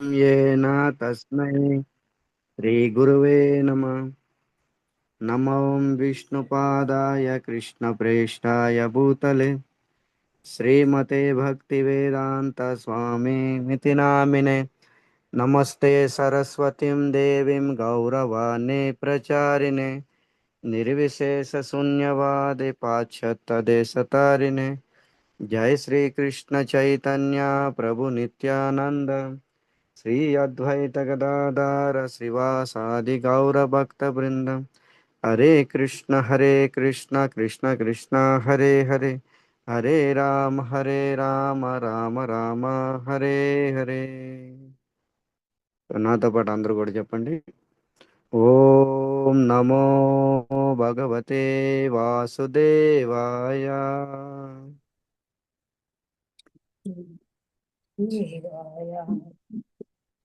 येन तस्मै श्रीगुरुवे नमः। नमो विष्णुपादाय कृष्णप्रेष्ठाय भूतले श्रीमते भक्तिवेदान्त स्वामिनिति नामिने। नमस्ते सरस्वतीं देवीं गौरवाणी प्रचारिणे निर्विशेषशून्यवादि पाश्चात्यदेशतारिणे। जय श्री कृष्ण चैतन्य प्रभु नित्यानंद श्री अद्वैत गदाधर श्रीवासादि गौर भक्त वृंद। हरे कृष्ण कृष्ण कृष्ण हरे हरे, हरे राम राम राम हरे हरे। నాతో పాటు అందరూ కూడా చెప్పండి. ఓం నమో భగవతే వాసుదేవాయ. శివాయ.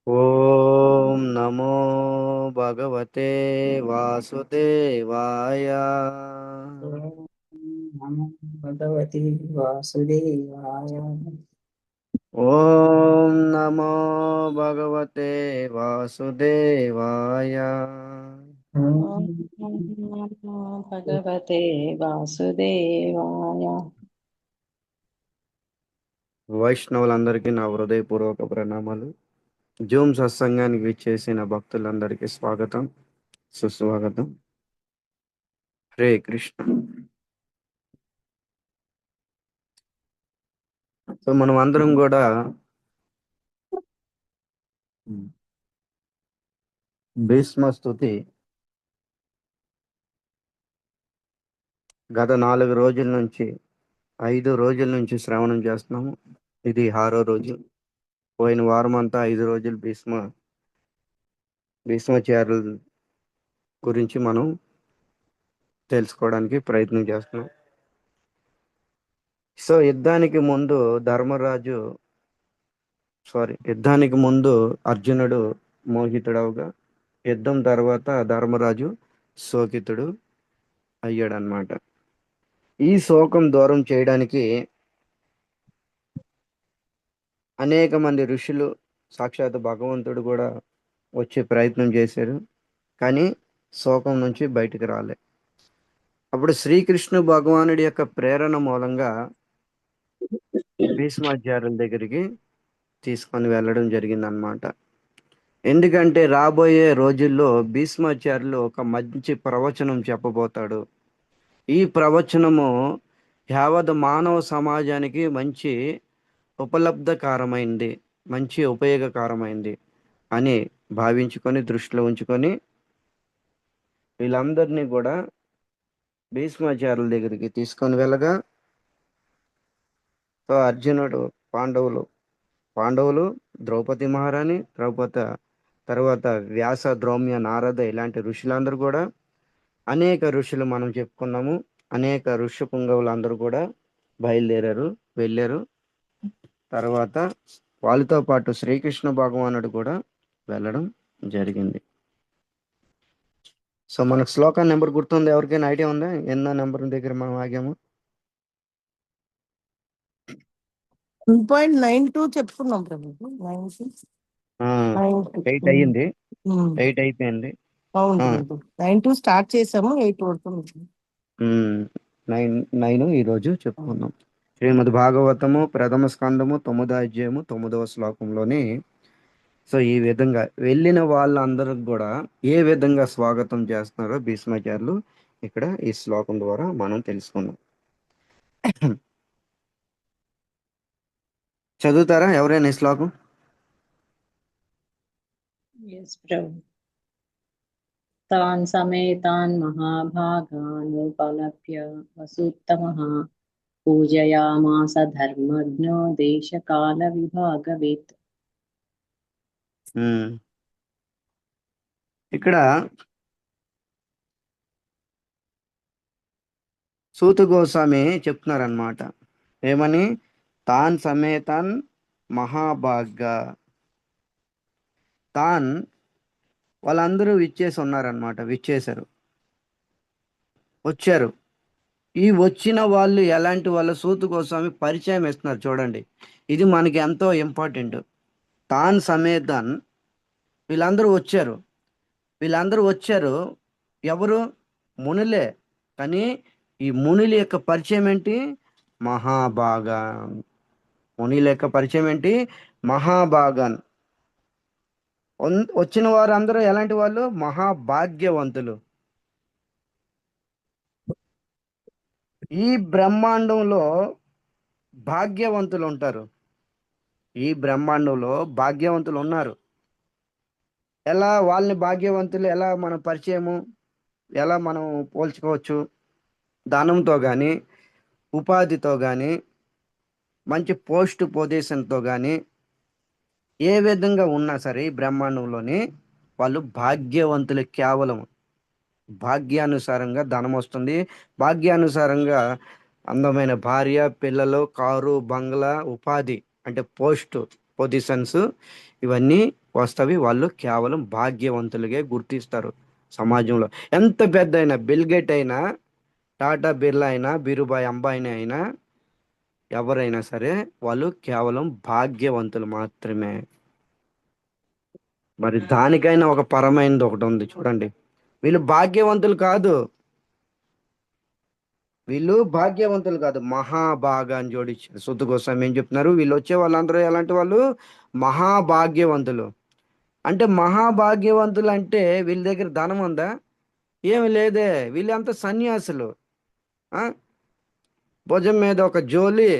ఓం నమో భగవతే వాసుదేవాయ. ఓం నమో భగవతి వాసుదేవాయ. ఓం నమో భగవతే వాసుదేవాయ. ఓం నమో భగవతే వాసుదేవాయ. వైష్ణవులందరికీ నా హృదయపూర్వక ప్రణామాలు. జూమ్ సత్సంగానికి విచ్చేసిన భక్తులందరికీ స్వాగతం, సుస్వాగతం. హరే కృష్ణ. సో మనం అందరం కూడా భీష్మ స్తుతి గత 4 రోజుల నుంచి 5 రోజుల నుంచి శ్రవణం చేస్తున్నాము. ఇది 6వ రోజు. పోయిన వారం అంతా 5 రోజులు భీష్మాచార్యుల గురించి మనం తెలుసుకోవడానికి ప్రయత్నం చేస్తున్నాం. సో యుద్ధానికి ముందు అర్జునుడు మోహితుడవుగా, యుద్ధం తర్వాత ధర్మరాజు శోకితుడు అయ్యాడనమాట. ఈ శోకం దూరం చేయడానికి అనేక మంది ఋషులు, సాక్షాత్ భగవంతుడు కూడా వచ్చే ప్రయత్నం చేశారు, కానీ శోకం నుంచి బయటికి రాలే. అప్పుడు శ్రీకృష్ణ భగవానుడి యొక్క ప్రేరణ మూలంగా భీష్మాచార్యుల దగ్గరికి తీసుకొని వెళ్ళడం జరిగిందనమాట. ఎందుకంటే రాబోయే రోజుల్లో భీష్మాచార్యులు ఒక మంచి ప్రవచనం చెప్పబోతాడు. ఈ ప్రవచనము యావత్ మానవ సమాజానికి మంచి ఉపలబ్ధకరమైంది, మంచి ఉపయోగకరమైంది అని భావించుకొని, దృష్టిలో ఉంచుకొని వీళ్ళందరినీ కూడా భీష్మాచార్యుల దగ్గరికి తీసుకొని వెళ్ళగా, సో అర్జునుడు, పాండవులు, ద్రౌపది మహారాణి, తర్వాత వ్యాస, ద్రౌమ్య, నారద ఇలాంటి ఋషులందరూ కూడా, అనేక ఋషులు మనం చెప్పుకున్నాము, అనేక ఋషి పుంగవులందరూ కూడా బయలుదేరారు, వెళ్ళారు. తర్వాత వాళ్ళతో పాటు శ్రీకృష్ణ భగవానుడు కూడా వెళ్ళడం జరిగింది. సో మనకు శ్లోకం నెంబర్ గుర్తుంది? ఎవరికైనా ఐడియా ఉందా ఎన్నో నెంబర్ దగ్గర మనం ఆగాము? 2.92 చెప్పుకున్నాం ప్రభు. 8 అయ్యింది, 8 అయిపోయింది. అవును ప్రభు. 92 స్టార్ట్ చేసాము, 8 పడుతుంది. 9 ఈరోజు చెప్పుకున్నాం. శ్రీమద్ భాగవతము ప్రథమ స్కందము 9వ అధ్యాయము 9వ శ్లోకంలోని, సో ఈ విధంగా వెళ్ళిన వాళ్ళందరికి కూడా ఏ విధంగా స్వాగతం చేస్తున్నారో భీష్మాచార్యులు ఇక్కడ ఈ శ్లోకం ద్వారా మనం తెలుసుకున్నాం. చదువుతారా ఎవరైనా ఈ శ్లోకం? Yes, Prabhu. तान् समेतान् महाभागानुपलभ्य वसुत्तमः पूजयामास धर्मज्ञो देशकालविभागवेत्। ఇక్కడ సూత గోస్వామి చెప్తున్నారనమాట. ఏమని? తాన్ సమేతాన్ మహాభాగ్గా, వాళ్ళందరూ వచ్చారు. ఈ వచ్చిన వాళ్ళు ఎలాంటి వాళ్ళు? సూత గోస్వామి పరిచయం ఇస్తున్నారు. చూడండి, ఇది మనకి ఎంతో ఇంపార్టెంట్. తాన్ సమేతన్ వీళ్ళందరూ వచ్చారు. వీళ్ళందరూ వచ్చారు. ఎవరు? మునులే. కానీ ఈ మునుల యొక్క పరిచయం ఏంటి? మహాభాగన్. మునుల యొక్క పరిచయం ఏంటి? మహాభాగన్. వచ్చిన వారు అందరూ ఎలాంటి వాళ్ళు? మహాభాగ్యవంతులు. ఈ బ్రహ్మాండంలో భాగ్యవంతులు ఉంటారు. ఈ బ్రహ్మాండంలో భాగ్యవంతులు ఉన్నారు. ఎలా వాళ్ళని భాగ్యవంతులు ఎలా మనం పరిచయము, ఎలా మనం పోల్చుకోవచ్చు? ధనంతో కానీ, ఉపాధితో కానీ, మంచి పోస్ట్ పొజిషన్తో కానీ, ఏ విధంగా ఉన్నా సరే ఈ బ్రహ్మాండంలోని వాళ్ళు భాగ్యవంతులు. కేవలం భాగ్యానుసారంగా ధనం వస్తుంది, భాగ్యానుసారంగా అందమైన భార్య, పిల్లలు, కారు, బంగ్లా, ఉపాధి అంటే పోస్ట్ పొజిషన్స్ ఇవన్నీ వస్తవి. వాళ్ళు కేవలం భాగ్యవంతులుగా గుర్తిస్తారు సమాజంలో. ఎంత పెద్ద అయినా, బిల్గేట్ అయినా, టాటా బిర్లా అయినా, బీరుబాయ్ అంబానీ అయినా, ఎవరైనా సరే వాళ్ళు కేవలం భాగ్యవంతులు మాత్రమే. మరి దానికైనా ఒక పరమైనది ఒకటి ఉంది చూడండి. వీళ్ళు భాగ్యవంతులు కాదు, వీళ్ళు భాగ్యవంతులు కాదు, మహాభాగా అని జోడించారు. సుద్దు కోసం ఏం చెప్తున్నారు? వీళ్ళు వచ్చే వాళ్ళందరూ ఎలాంటి వాళ్ళు? మహాభాగ్యవంతులు. అంటే మహాభాగ్యవంతులు అంటే వీళ్ళ దగ్గర ధనం ఉందా? ఏమి లేదే. వీళ్ళంతా సన్యాసులు. ఆ భుజం మీద ఒక జోలి,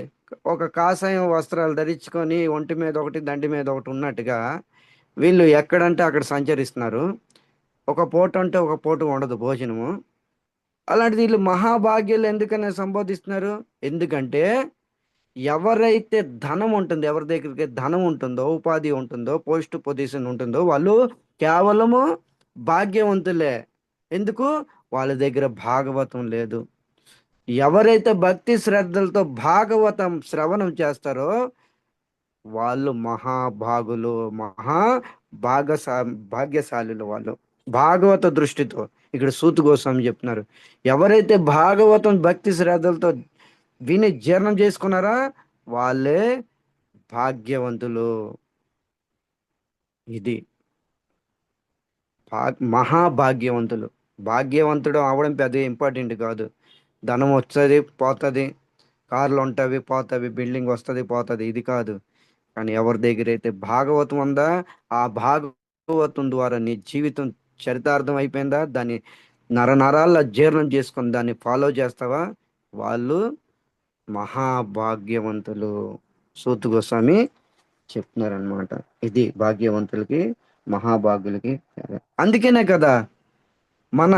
ఒక కాషాయం వస్త్రాలు ధరించుకొని ఒంటి మీద ఒకటి దండి మీద ఒకటి ఉన్నట్టుగా వీళ్ళు ఎక్కడంటే అక్కడ సంచరిస్తున్నారు. ఒక పూట అంటే ఒక పూట ఉండదు భోజనము. అలాంటిది వీళ్ళు మహాభాగ్యులు ఎందుకని సంబోధిస్తున్నారు? ఎందుకంటే ఎవరైతే ధనం ఉంటుందో, ఎవరి దగ్గరికి ధనం ఉంటుందో, ఉపాధి ఉంటుందో, పోస్ట్ పొజిషన్ ఉంటుందో వాళ్ళు కేవలము భాగ్యవంతులే. ఎందుకు? వాళ్ళ దగ్గర భాగవతం లేదు. ఎవరైతే భక్తి శ్రద్ధలతో భాగవతం శ్రవణం చేస్తారో వాళ్ళు మహాభాగులు, భాగ్యశాలులు. వాళ్ళు భాగవత దృష్టితో. ఇక్కడ సూతు గోస్వామి చెప్తున్నారు, ఎవరైతే భాగవతం భక్తి శ్రద్ధలతో విని జీర్ణం చేసుకున్నారా వాళ్ళే భాగ్యవంతులు. ఇది మహాభాగ్యవంతులు. భాగ్యవంతుడు అవడం పెద్ద ఇంపార్టెంట్ కాదు. ధనం వస్తుంది పోతుంది, కార్లు ఉంటవి పోతవి, బిల్డింగ్ వస్తుంది పోతుంది, ఇది కాదు. కానీ ఎవరి దగ్గర అయితే భాగవతం ఉందా, ఆ భాగవతం ద్వారా నీ జీవితం చరితార్థం అయిపోయిందా, దాన్ని నరనరాల జీర్ణం చేసుకొని దాన్ని ఫాలో చేస్తావా, వాళ్ళు మహాభాగ్యవంతులు. సూతు గోస్వామి చెప్తున్నారనమాట. ఇది భాగ్యవంతులకి, మహాభాగ్యులకి. అందుకనే కదా మన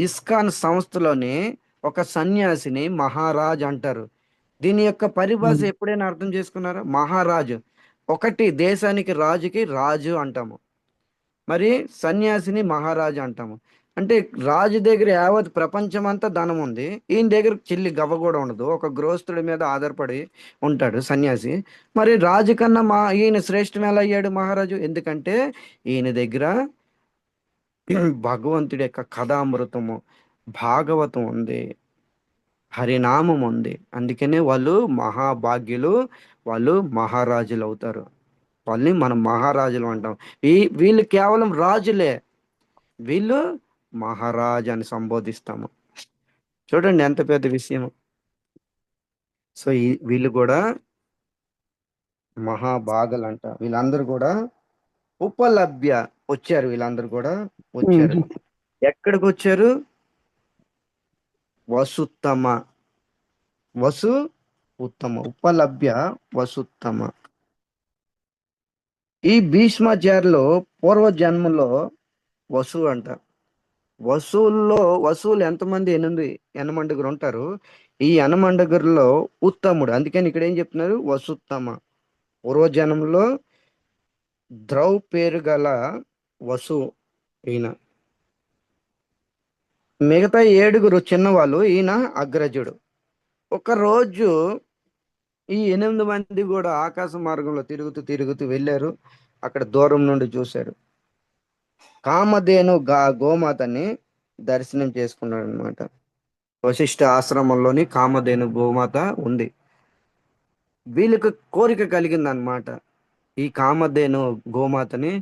ఇస్కాన్ సంస్థలోని ఒక సన్యాసిని మహారాజ్ అంటారు. దీని యొక్క పరిభాష ఎప్పుడైనా అర్థం చేసుకున్నారా? మహారాజు. ఒకటి దేశానికి రాజుకి రాజు అంటాము, మరి సన్యాసిని మహారాజు అంటాము. అంటే రాజు దగ్గర యావత్ ప్రపంచం అంతా ధనం ఉంది, ఈయన దగ్గర చిల్లి గవ్వ కూడా ఉండదు. ఒక గృహస్థుడి మీద ఆధారపడి ఉంటాడు సన్యాసి. మరి రాజు కన్నా ఈయన శ్రేష్టం ఎలా అయ్యాడు మహారాజు? ఎందుకంటే ఈయన దగ్గర భగవంతుడి యొక్క కథామృతము, భాగవతం ఉంది, హరినామం ఉంది. అందుకనే వాళ్ళు మహాభాగ్యులు, వాళ్ళు మహారాజులు అవుతారు. వాళ్ళని మనం మహారాజులు అంటాం. వీళ్ళు కేవలం రాజులే, వీళ్ళు మహారాజు అని సంబోధిస్తాము. చూడండి ఎంత పెద్ద విషయం. సో వీళ్ళు కూడా మహాభాగలు అంట. వీళ్ళందరూ కూడా ఉపలభ్య వచ్చారు. వీళ్ళందరూ కూడా వచ్చారు. ఎక్కడికి వచ్చారు? వసుత్తమ. వసు ఉత్తమ, ఉపలభ్య వసుత్తమ. ఈ భీష్మాచార్యులు పూర్వజన్మలో వసు అంట. వసువులు ఎంతమంది? 8 యనమండుగురు ఉంటారు. ఈ యనమండుగురులో ఉత్తముడు. అందుకని ఇక్కడ ఏం చెప్తున్నారు? వసుత్తమ. పూర్వజన్మలో ద్రౌ పేరు గల వసు ఈయన. మిగతా 7 చిన్నవాళ్ళు, ఈయన అగ్రజుడు. ఒకరోజు ఈ 8 మంది కూడా ఆకాశ మార్గంలో తిరుగుతూ వెళ్ళారు. అక్కడ దూరం నుండి చూశారు. కామధేను గోమాతని దర్శనం చేసుకున్నాడు అనమాట. వశిష్ఠ ఆశ్రమంలోని కామధేను గోమాత ఉంది. వీళ్ళకి కోరిక కలిగింది అనమాట. ఈ కామధేను గోమాతని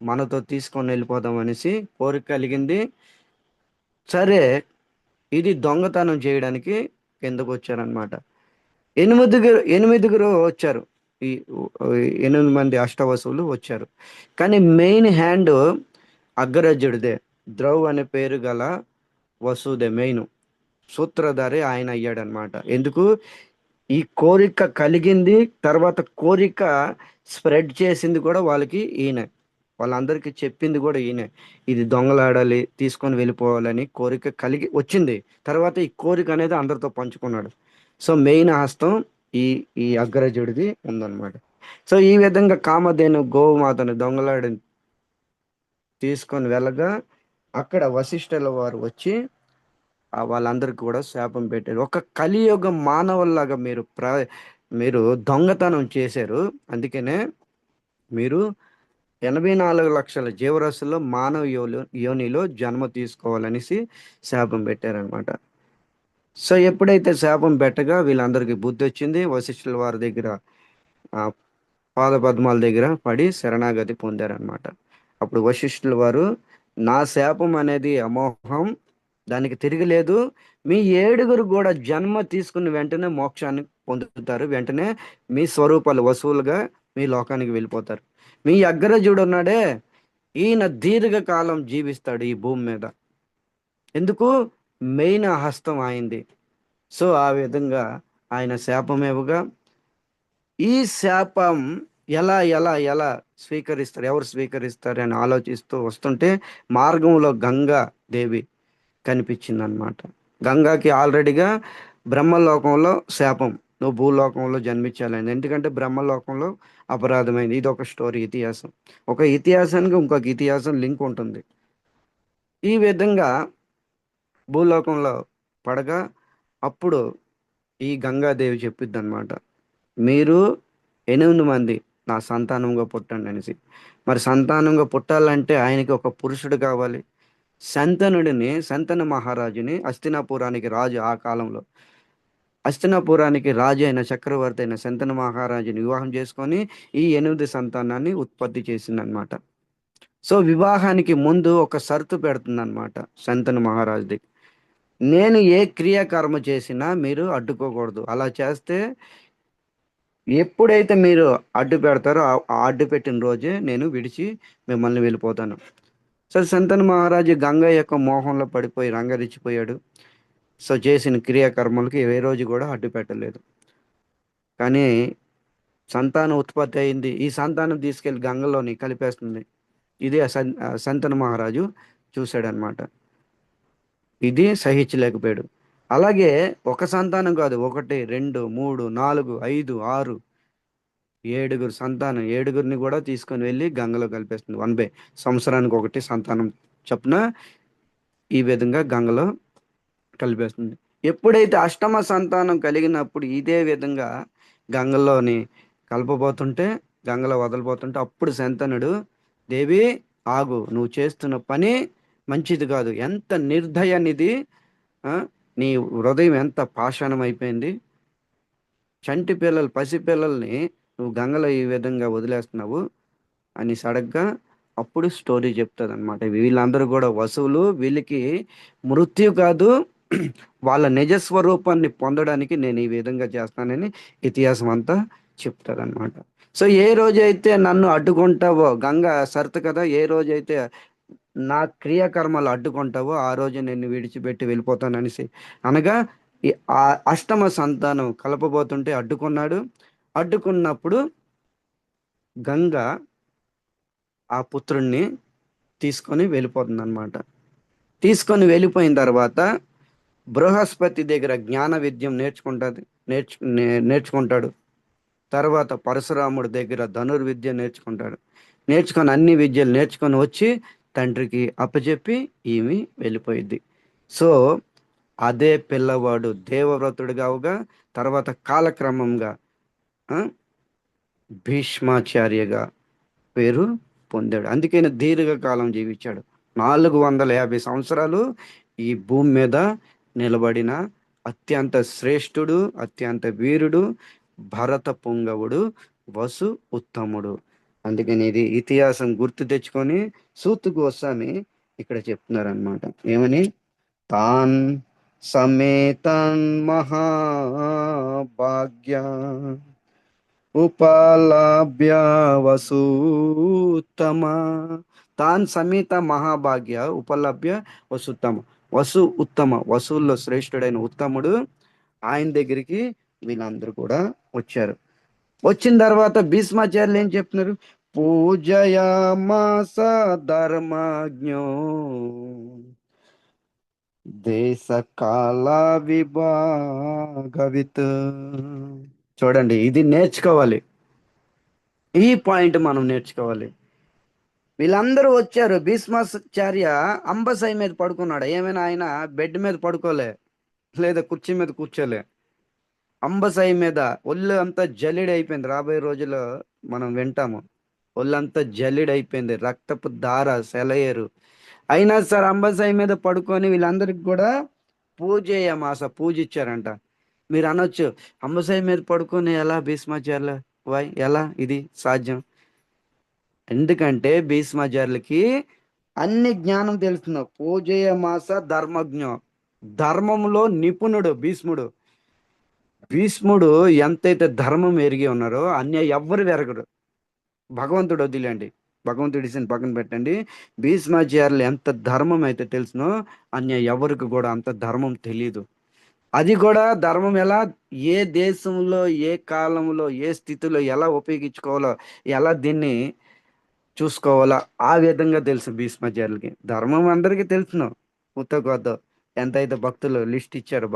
మనతో తీసుకొని వెళ్ళిపోదాం అనేసి కోరిక కలిగింది. సరే, ఇది దొంగతనం చేయడానికి కిందకు వచ్చారనమాట. ఎనిమిదిగురు వచ్చారు. ఈ 8 మంది అష్టవసువులు వచ్చారు. కానీ మెయిన్ హ్యాండ్ అగ్రజుడిదే. ద్రౌ అనే పేరు గల వసుదే మెయిన్ సూత్రధారి ఆయన అయ్యాడనమాట. ఎందుకు? ఈ కోరిక కలిగింది, తర్వాత కోరిక స్ప్రెడ్ చేసింది కూడా వాళ్ళకి ఈయనే. వాళ్ళందరికీ చెప్పింది కూడా ఈయనే. ఇది దొంగలాడాలి, తీసుకొని వెళ్ళిపోవాలని కోరిక కలిగి వచ్చింది. తర్వాత ఈ కోరిక అనేది అందరితో పంచుకున్నాడు. సో మెయిన్ హస్తం ఈ ఈ అగ్రజుడిది ఉందన్నమాట. సో ఈ విధంగా కామధేను గోమాతను దొంగలాడి తీసుకొని వెళ్ళగా అక్కడ వశిష్ఠుల వారు వచ్చి వాళ్ళందరికీ కూడా శాపం పెట్టారు. ఒక కలియుగ మానవుల్లాగా మీరు దొంగతనం చేశారు. అందుకనే మీరు 84 లక్షల జీవరాశుల్లో మానవ యోనిలో జన్మ తీసుకోవాలనేసి శాపం పెట్టారనమాట. సో ఎప్పుడైతే శాపం పెట్టగా వీళ్ళందరికీ బుద్ధి వచ్చింది. వశిష్ఠుల వారి దగ్గర ఆ పాద పద్మాల దగ్గర పడి శరణాగతి పొందారనమాట. అప్పుడు వశిష్ఠుల వారు, నా శాపం అనేది అమోహం, దానికి తిరగలేదు. మీ 7గురు కూడా జన్మ తీసుకుని వెంటనే మోక్షాన్ని పొందుతారు. వెంటనే మీ స్వరూపాలు వసువులుగా మీ లోకానికి వెళ్ళిపోతారు. మీ అగ్రజుడు ఉన్నాడే, ఈయన దీర్ఘకాలం జీవిస్తాడు ఈ భూమి మీద. ఎందుకు? మెయిన్ హస్తం అయింది. సో ఆ విధంగా ఆయన శాపమేవుగా ఈ శాపం ఎలా ఎలా ఎలా స్వీకరిస్తారు, ఎవరు స్వీకరిస్తారు అని ఆలోచిస్తూ వస్తుంటే మార్గంలో గంగా దేవి కనిపించింది అనమాట. గంగాకి ఆల్రెడీగా బ్రహ్మలోకంలో శాపం, నువ్వు భూలోకంలో జన్మించాలని. ఎందుకంటే బ్రహ్మలోకంలో అపరాధమైంది. ఇది ఒక స్టోరీ, ఇతిహాసం. ఒక ఇతిహాసానికి ఇంకొక ఇతిహాసం లింక్ ఉంటుంది. ఈ విధంగా భూలోకంలో పడగా అప్పుడు ఈ గంగాదేవి చెప్పిద్ది అనమాట, మీరు 8 మంది నా సంతానంగా పుట్టండి అనేసి. మరి సంతానంగా పుట్టాలంటే ఆయనకి ఒక పురుషుడు కావాలి. సంతన మహారాజుని, హస్తినాపురానికి రాజు, ఆ కాలంలో హస్తినాపురానికి రాజు అయిన చక్రవర్తి అయిన సంతన మహారాజుని వివాహం చేసుకొని ఈ 8 సంతానాన్ని ఉత్పత్తి చేసిందనమాట. సో వివాహానికి ముందు ఒక షరతు పెడుతుంది అనమాట సంతన మహారాజుది. నేను ఏ క్రియాకర్మ చేసినా మీరు అడ్డుకోకూడదు. అలా చేస్తే ఎప్పుడైతే మీరు అడ్డు పెడతారో ఆ అడ్డు పెట్టిన రోజే నేను విడిచి మిమ్మల్ని వెళ్ళిపోతాను. సో సంతన మహారాజు గంగ యొక్క మోహంలో పడిపోయి రంగరిచ్చిపోయాడు. సో చేసిన క్రియాకర్మలకి ఏ రోజు కూడా అడ్డు పెట్టలేదు. కానీ సంతానం ఉత్పత్తి అయింది. ఈ సంతానం తీసుకెళ్లి గంగలోని కలిపేస్తుంది. ఇది సంతన మహారాజు చూశాడనమాట. ఇది సహించలేకపోయాడు. అలాగే ఒక సంతానం కాదు, 1 2 3 4 5 6 7గురు సంతానం, 7గురిని కూడా తీసుకొని వెళ్ళి గంగలో కలిపేస్తుంది. 1/, సంవత్సరానికి 1 సంతానం చొప్పున ఈ విధంగా గంగలో కలిపేస్తుంది. ఎప్పుడైతే అష్టమ సంతానం కలిగినప్పుడు ఇదే విధంగా గంగలోని కలపబోతుంటే, గంగలో వదలబోతుంటే అప్పుడు శంతనుడు, దేవి ఆగు, నువ్వు చేస్తున్న పని మంచిది కాదు. ఎంత నిర్దయనిది, నీ హృదయం ఎంత పాషాణం అయిపోయింది. చంటి పిల్లలు, పసిపిల్లల్ని నువ్వు గంగలో ఈ విధంగా వదిలేస్తున్నావు అని సడగ్గా అప్పుడు స్టోరీ చెప్తుంది అనమాట. వీళ్ళందరూ కూడా వసువులు, వీళ్ళకి మృత్యు కాదు, వాళ్ళ నిజస్వరూపాన్ని పొందడానికి నేను ఈ విధంగా చేస్తానని ఇతిహాసం అంతా చెప్తుంది అనమాట. సో ఏ రోజైతే నన్ను అడ్డుకుంటావో, గంగ సర్త్ కదా, ఏ రోజైతే నా క్రియాకర్మలు అడ్డుకుంటావో ఆ రోజు నేను విడిచిపెట్టి వెళ్ళిపోతాననేసి అనగా ఆ అష్టమ సంతానం కలపబోతుంటే అడ్డుకున్నాడు. అడ్డుకున్నప్పుడు గంగ ఆ పుత్రుణ్ణి తీసుకొని వెళ్ళిపోతుంది అనమాట. తీసుకొని వెళ్ళిపోయిన తర్వాత బృహస్పతి దగ్గర జ్ఞాన విద్యం నేర్చుకుంటాడు. తర్వాత పరశురాముడి దగ్గర ధనుర్విద్య నేర్చుకుంటాడు. నేర్చుకొని అన్ని విద్యలు నేర్చుకొని వచ్చి తండ్రికి అప్పచెప్పి ఈమె వెళ్ళిపోయింది. సో అదే పిల్లవాడు దేవవ్రతుడిగా అవగా తర్వాత కాలక్రమంగా భీష్మాచార్యగా పేరు పొందాడు. అందుకని దీర్ఘకాలం జీవించాడు. 450 సంవత్సరాలు ఈ భూమి మీద నిలబడిన అత్యంత శ్రేష్ఠుడు, అత్యంత వీరుడు, భరత పుంగవుడు, వసు ఉత్తముడు. అందుకని ఇది ఇతిహాసం గుర్తు తెచ్చుకొని సూతు గోస్వామి ఇక్కడ చెప్తున్నారు అనమాట. ఏమని? తాన్ సమేతన్ మహాభాగ్య ఉపలభ్య వసూత్తమ. తాన్ సమేత మహాభాగ్య ఉపలభ్య వసుత్తమ. వసు ఉత్తమ, వసువుల్లో శ్రేష్ఠుడైన ఉత్తముడు ఆయన దగ్గరికి వీళ్ళందరూ కూడా వచ్చారు. వచ్చిన తర్వాత భీష్మాచార్యులు ఏం చెప్తున్నారు? పూజయామాస ధర్మజ్ఞో దేశ కాల విభాగవిత్. చూడండి, ఇది నేర్చుకోవాలి. ఈ పాయింట్ మనం నేర్చుకోవాలి. వీళ్ళందరూ వచ్చారు. భీష్మాచార్య అంబసాయి మీద పడుకున్నాడు. ఏమైనా ఆయన బెడ్ మీద పడుకోలే, లేదా కుర్చీ మీద కూర్చోలే. అంబసాయి మీద ఒళ్ళు అంతా జల్లిడి అయిపోయింది. రాబోయే రోజుల్లో మనం వింటాము. ఒళ్ళంతా జల్లిడి అయిపోయింది, రక్తపు దార సెలయేరు. అయినా సరే అంబసాయి మీద పడుకొని వీళ్ళందరికి కూడా పూజేయమాస పూజ ఇచ్చారంట. మీరు అనొచ్చు, అంబసాయి మీద పడుకొని ఎలా భీష్మాచార్యుల ఎలా ఇది సాధ్యం? ఎందుకంటే భీష్మాచార్యులకి అన్ని జ్ఞానం తెలుస్తుంది. పూజేయమాస ధర్మజ్ఞం, ధర్మంలో నిపుణుడు భీష్ముడు. భీష్ముడు ఎంతైతే ధర్మం ఎరిగి ఉన్నారో అన్య ఎవ్వరు వెరగరు. భగవంతుడు వదిలేండి, భగవంతుడి విషయం పక్కన పెట్టండి. భీష్మాచార్యులు ఎంత ధర్మం అయితే తెలుసునో అన్య ఎవరికి కూడా అంత ధర్మం తెలియదు. అది కూడా ధర్మం ఎలా, ఏ దేశంలో ఏ కాలంలో ఏ స్థితిలో ఎలా ఉపయోగించుకోవాలో, ఎలా దీన్ని చూసుకోవాలా, ఆ విధంగా తెలుసు భీష్మాచార్యులకి. ధర్మం అందరికీ తెలుసును, ఉత్తకొద్ద ఎంతైతే భక్తులు లిస్ట్ ఇచ్చారు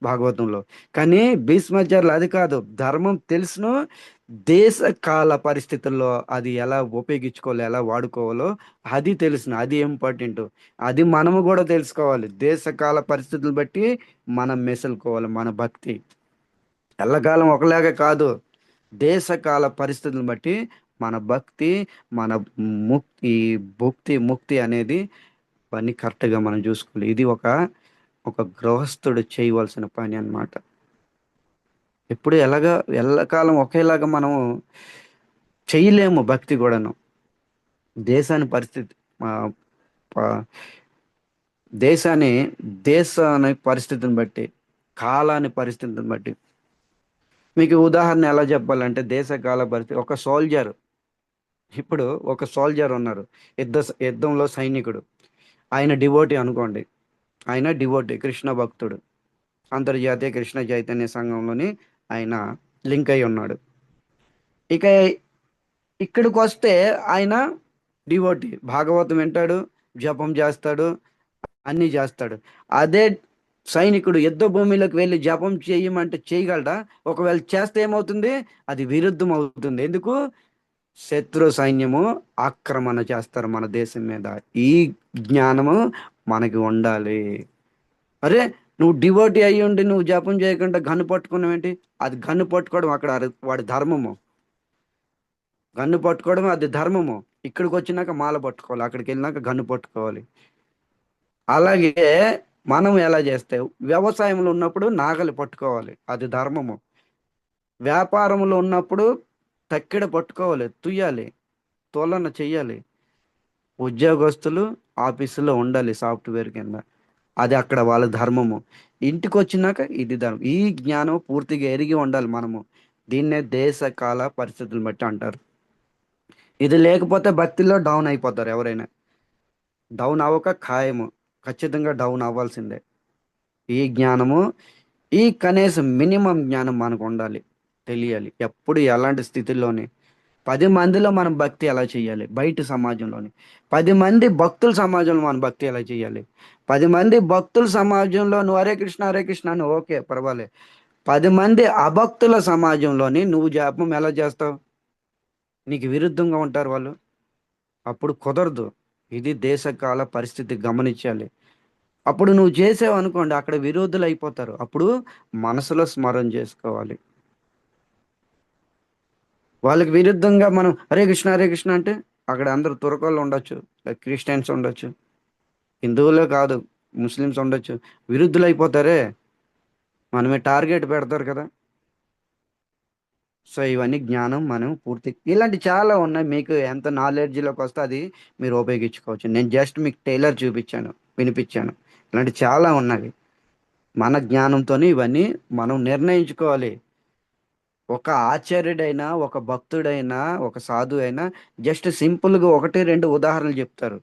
భాగవతంలో. కానీ భీష్మాచార్యులు అది కాదు, ధర్మం తెలుసును, దేశ కాల పరిస్థితుల్లో అది ఎలా ఉపయోగించుకోవాలో, ఎలా వాడుకోవాలో అది తెలుసును. అది ఇంపార్టెంట్. అది మనము కూడా తెలుసుకోవాలి. దేశ కాల పరిస్థితులు బట్టి మనం మెసులుకోవాలి మన భక్తి. ఎల్లకాలం ఒకలాగా కాదు, దేశకాల పరిస్థితులను బట్టి మన భక్తి, మన ముక్తి, ముక్తి అనేది పని కరెక్ట్గా మనం చూసుకోవాలి. ఇది ఒక ఒక గృహస్థుడు చేయవలసిన పని అన్నమాట. ఎప్పుడు ఎల్లకాలం ఒకేలాగా మనం చేయలేము. భక్తి కూడాను దేశాన్ని పరిస్థితి, ఆ, ప- దేశాన్ని పరిస్థితిని బట్టి, కాలాన్ని పరిస్థితిని బట్టి. మీకు ఉదాహరణ ఎలా చెప్పాలంటే, దేశ కాల పరిస్థితి, ఒక సోల్జర్, ఇప్పుడు ఒక సోల్జర్ ఉన్నారు, యుద్ధంలో సైనికుడు. ఆయన డివోటీ అనుకోండి, ఆయన డివోటీ కృష్ణ భక్తుడు, అంతర్జాతీయ కృష్ణ చైతన్య సంఘంలోని ఆయన లింక్ అయి ఉన్నాడు. ఇక ఇక్కడికి వస్తే ఆయన డివోటీ, భాగవతం వింటాడు, జపం చేస్తాడు, అన్నీ చేస్తాడు. అదే సైనికుడు యుద్ధ భూమిలోకి వెళ్ళి జపం చేయమంటే చేయగలడా? ఒకవేళ చేస్తే ఏమవుతుంది? అది విరుద్ధం అవుతుంది. ఎందుకు? శత్రు సైన్యము ఆక్రమణ చేస్తారు మన దేశం మీద. ఈ జ్ఞానము మనకి ఉండాలి. అరే, నువ్వు డివోటీ అయ్యి ఉండి నువ్వు జపం చేయకుండా గన్ను పట్టుకున్నావు ఏంటి? అది గన్ను పట్టుకోవడం అక్కడ వాడి ధర్మము. గన్ను పట్టుకోవడం అది ధర్మము. ఇక్కడికి వచ్చినాక మాల పట్టుకోవాలి, అక్కడికి వెళ్ళినాక గన్ను పట్టుకోవాలి. అలాగే మనం ఎలా చేస్తే, వ్యవసాయంలో ఉన్నప్పుడు నాగలి పట్టుకోవాలి, అది ధర్మము. వ్యాపారంలో ఉన్నప్పుడు తక్కెడ పట్టుకోవాలి, తుయ్యాలి, తోలన చెయ్యాలి. ఉద్యోగస్తులు ఆఫీసులో ఉండాలి సాఫ్ట్వేర్ కింద, అది అక్కడ వాళ్ళ ధర్మము. ఇంటికి వచ్చినాక ఇది ధర్మం. ఈ జ్ఞానం పూర్తిగా ఎరిగి ఉండాలి మనము. దీన్నే దేశ కాల పరిస్థితులను బట్టి అంటారు. ఇది లేకపోతే భక్తిలో డౌన్ అయిపోతారు. ఎవరైనా డౌన్ అవ్వక ఖాయము, ఖచ్చితంగా డౌన్ అవ్వాల్సిందే. ఈ జ్ఞానము, ఈ కనీసం మినిమం జ్ఞానం మనకు ఉండాలి, తెలియాలి. ఎప్పుడు ఎలాంటి స్థితిలోని 10 మందిలో మనం భక్తి ఎలా చేయాలి, బయట సమాజంలోని 10 మంది భక్తుల సమాజంలో మనం భక్తి ఎలా చేయాలి. 10 మంది భక్తుల సమాజంలో నువ్వు హరే కృష్ణ అని ఓకే, పర్వాలేదు. 10 మంది అభక్తుల సమాజంలోని నువ్వు జపం ఎలా చేస్తావు? నీకు విరుద్ధంగా ఉంటారు వాళ్ళు, అప్పుడు కుదరదు. ఇది దేశకాల పరిస్థితి గమనించాలి. అప్పుడు నువ్వు చేసావు అనుకోండి, అక్కడ విరోధులు అయిపోతారు. అప్పుడు మనసులో స్మరణ చేసుకోవాలి. వాళ్ళకి విరుద్ధంగా మనం హరే కృష్ణ అంటే అక్కడ అందరు తురకలు ఉండొచ్చు, క్రిస్టియన్స్ ఉండొచ్చు, హిందువులే కాదు ముస్లిమ్స్ ఉండొచ్చు, విరుద్ధులు అయిపోతారే. మనమే టార్గెట్ పెడతారు కదా. సో ఇవన్నీ జ్ఞానం మనం పూర్తి ఇలాంటి చాలా ఉన్నాయి. మీకు ఎంత నాలెడ్జ్లోకి వస్తే అది మీరు ఉపయోగించుకోవచ్చు. నేను జస్ట్ మీకు టైలర్ చూపించాను, వినిపించాను. ఇలాంటి చాలా ఉన్నవి. మన జ్ఞానంతోనే ఇవన్నీ మనం నిర్ణయించుకోవాలి. ఒక ఆచార్యుడైనా, ఒక భక్తుడైనా, ఒక సాధువు అయినా జస్ట్ సింపుల్గా ఒకటి రెండు ఉదాహరణలు చెప్తారు.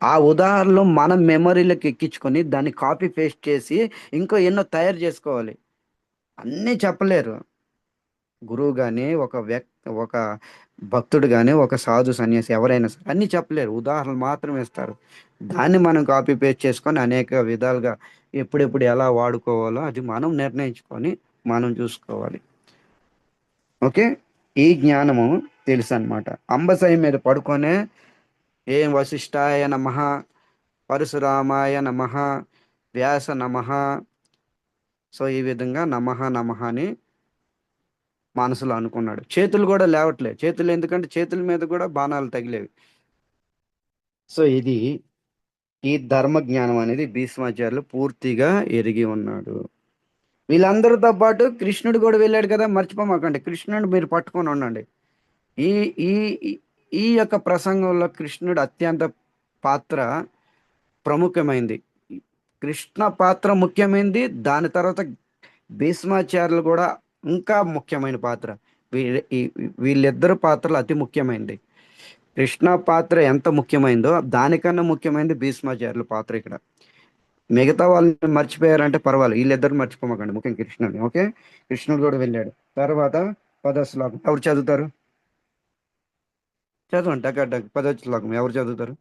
ఆ ఉదాహరణలు మనం మెమరీలోకి ఎక్కించుకొని దాన్ని కాపీ పేస్ట్ చేసి ఇంకో ఎన్నో తయారు చేసుకోవాలి. అన్నీ చెప్పలేరు. గురువు కానీ, ఒక భక్తుడు కానీ, ఒక సాధు సన్యాసి ఎవరైనా సరే అన్నీ చెప్పలేరు. ఉదాహరణలు మాత్రమే ఇస్తారు. దాన్ని మనం కాపీ పేస్ట్ చేసుకొని అనేక విధాలుగా ఎప్పుడెప్పుడు ఎలా వాడుకోవాలో అది మనం నిర్ణయించుకొని మనం చూసుకోవాలి. ఓకే. ఈ జ్ఞానము తెలుసు అనమాట. అంబసాయి మీద పడుకొనే ఏం వశిష్ఠాయ నమః, పరశురామాయ నమః, వ్యాస నమః. సో ఈ విధంగా నమః నమః అని మనసులో అనుకున్నాడు. చేతులు కూడా లేవట్లే. చేతులు ఎందుకంటే చేతుల మీద కూడా బాణాలు తగిలేవి. సో ఇది ఈ ధర్మ జ్ఞానం అనేది భీష్మాచార్యులు పూర్తిగా ఎరిగి ఉన్నాడు. వీళ్ళందరితో పాటు కృష్ణుడు కూడా వెళ్ళాడు కదా, మర్చిపోమాకండి. కృష్ణుడు మీరు పట్టుకొని ఉండండి. ఈ ఈ ఈ- ఈ యొక్క ప్రసంగంలో కృష్ణుడు అత్యంత పాత్ర ప్రముఖమైంది. కృష్ణ పాత్ర ముఖ్యమైనది. దాని తర్వాత భీష్మాచార్యులు కూడా ఇంకా ముఖ్యమైన పాత్ర. వీళ్ళిద్దరు పాత్రలు అతి ముఖ్యమైనది. కృష్ణ పాత్ర ఎంత ముఖ్యమైందో దానికన్నా ముఖ్యమైనది భీష్మాచార్యుల పాత్ర ఇక్కడ. మిగతా వాళ్ళని మర్చిపోయారంటే పర్వాలేదు, వీళ్ళిద్దరు మర్చిపోమకండి, ముఖ్యంగా కృష్ణుడిని. ఓకే. కృష్ణుడు కూడా వెళ్ళాడు. తర్వాత 10వ శ్లోకం ఎవరు చదువుతారు? చదవండి. టక టక 10వ శ్లోకం ఎవరు చదువుతారు?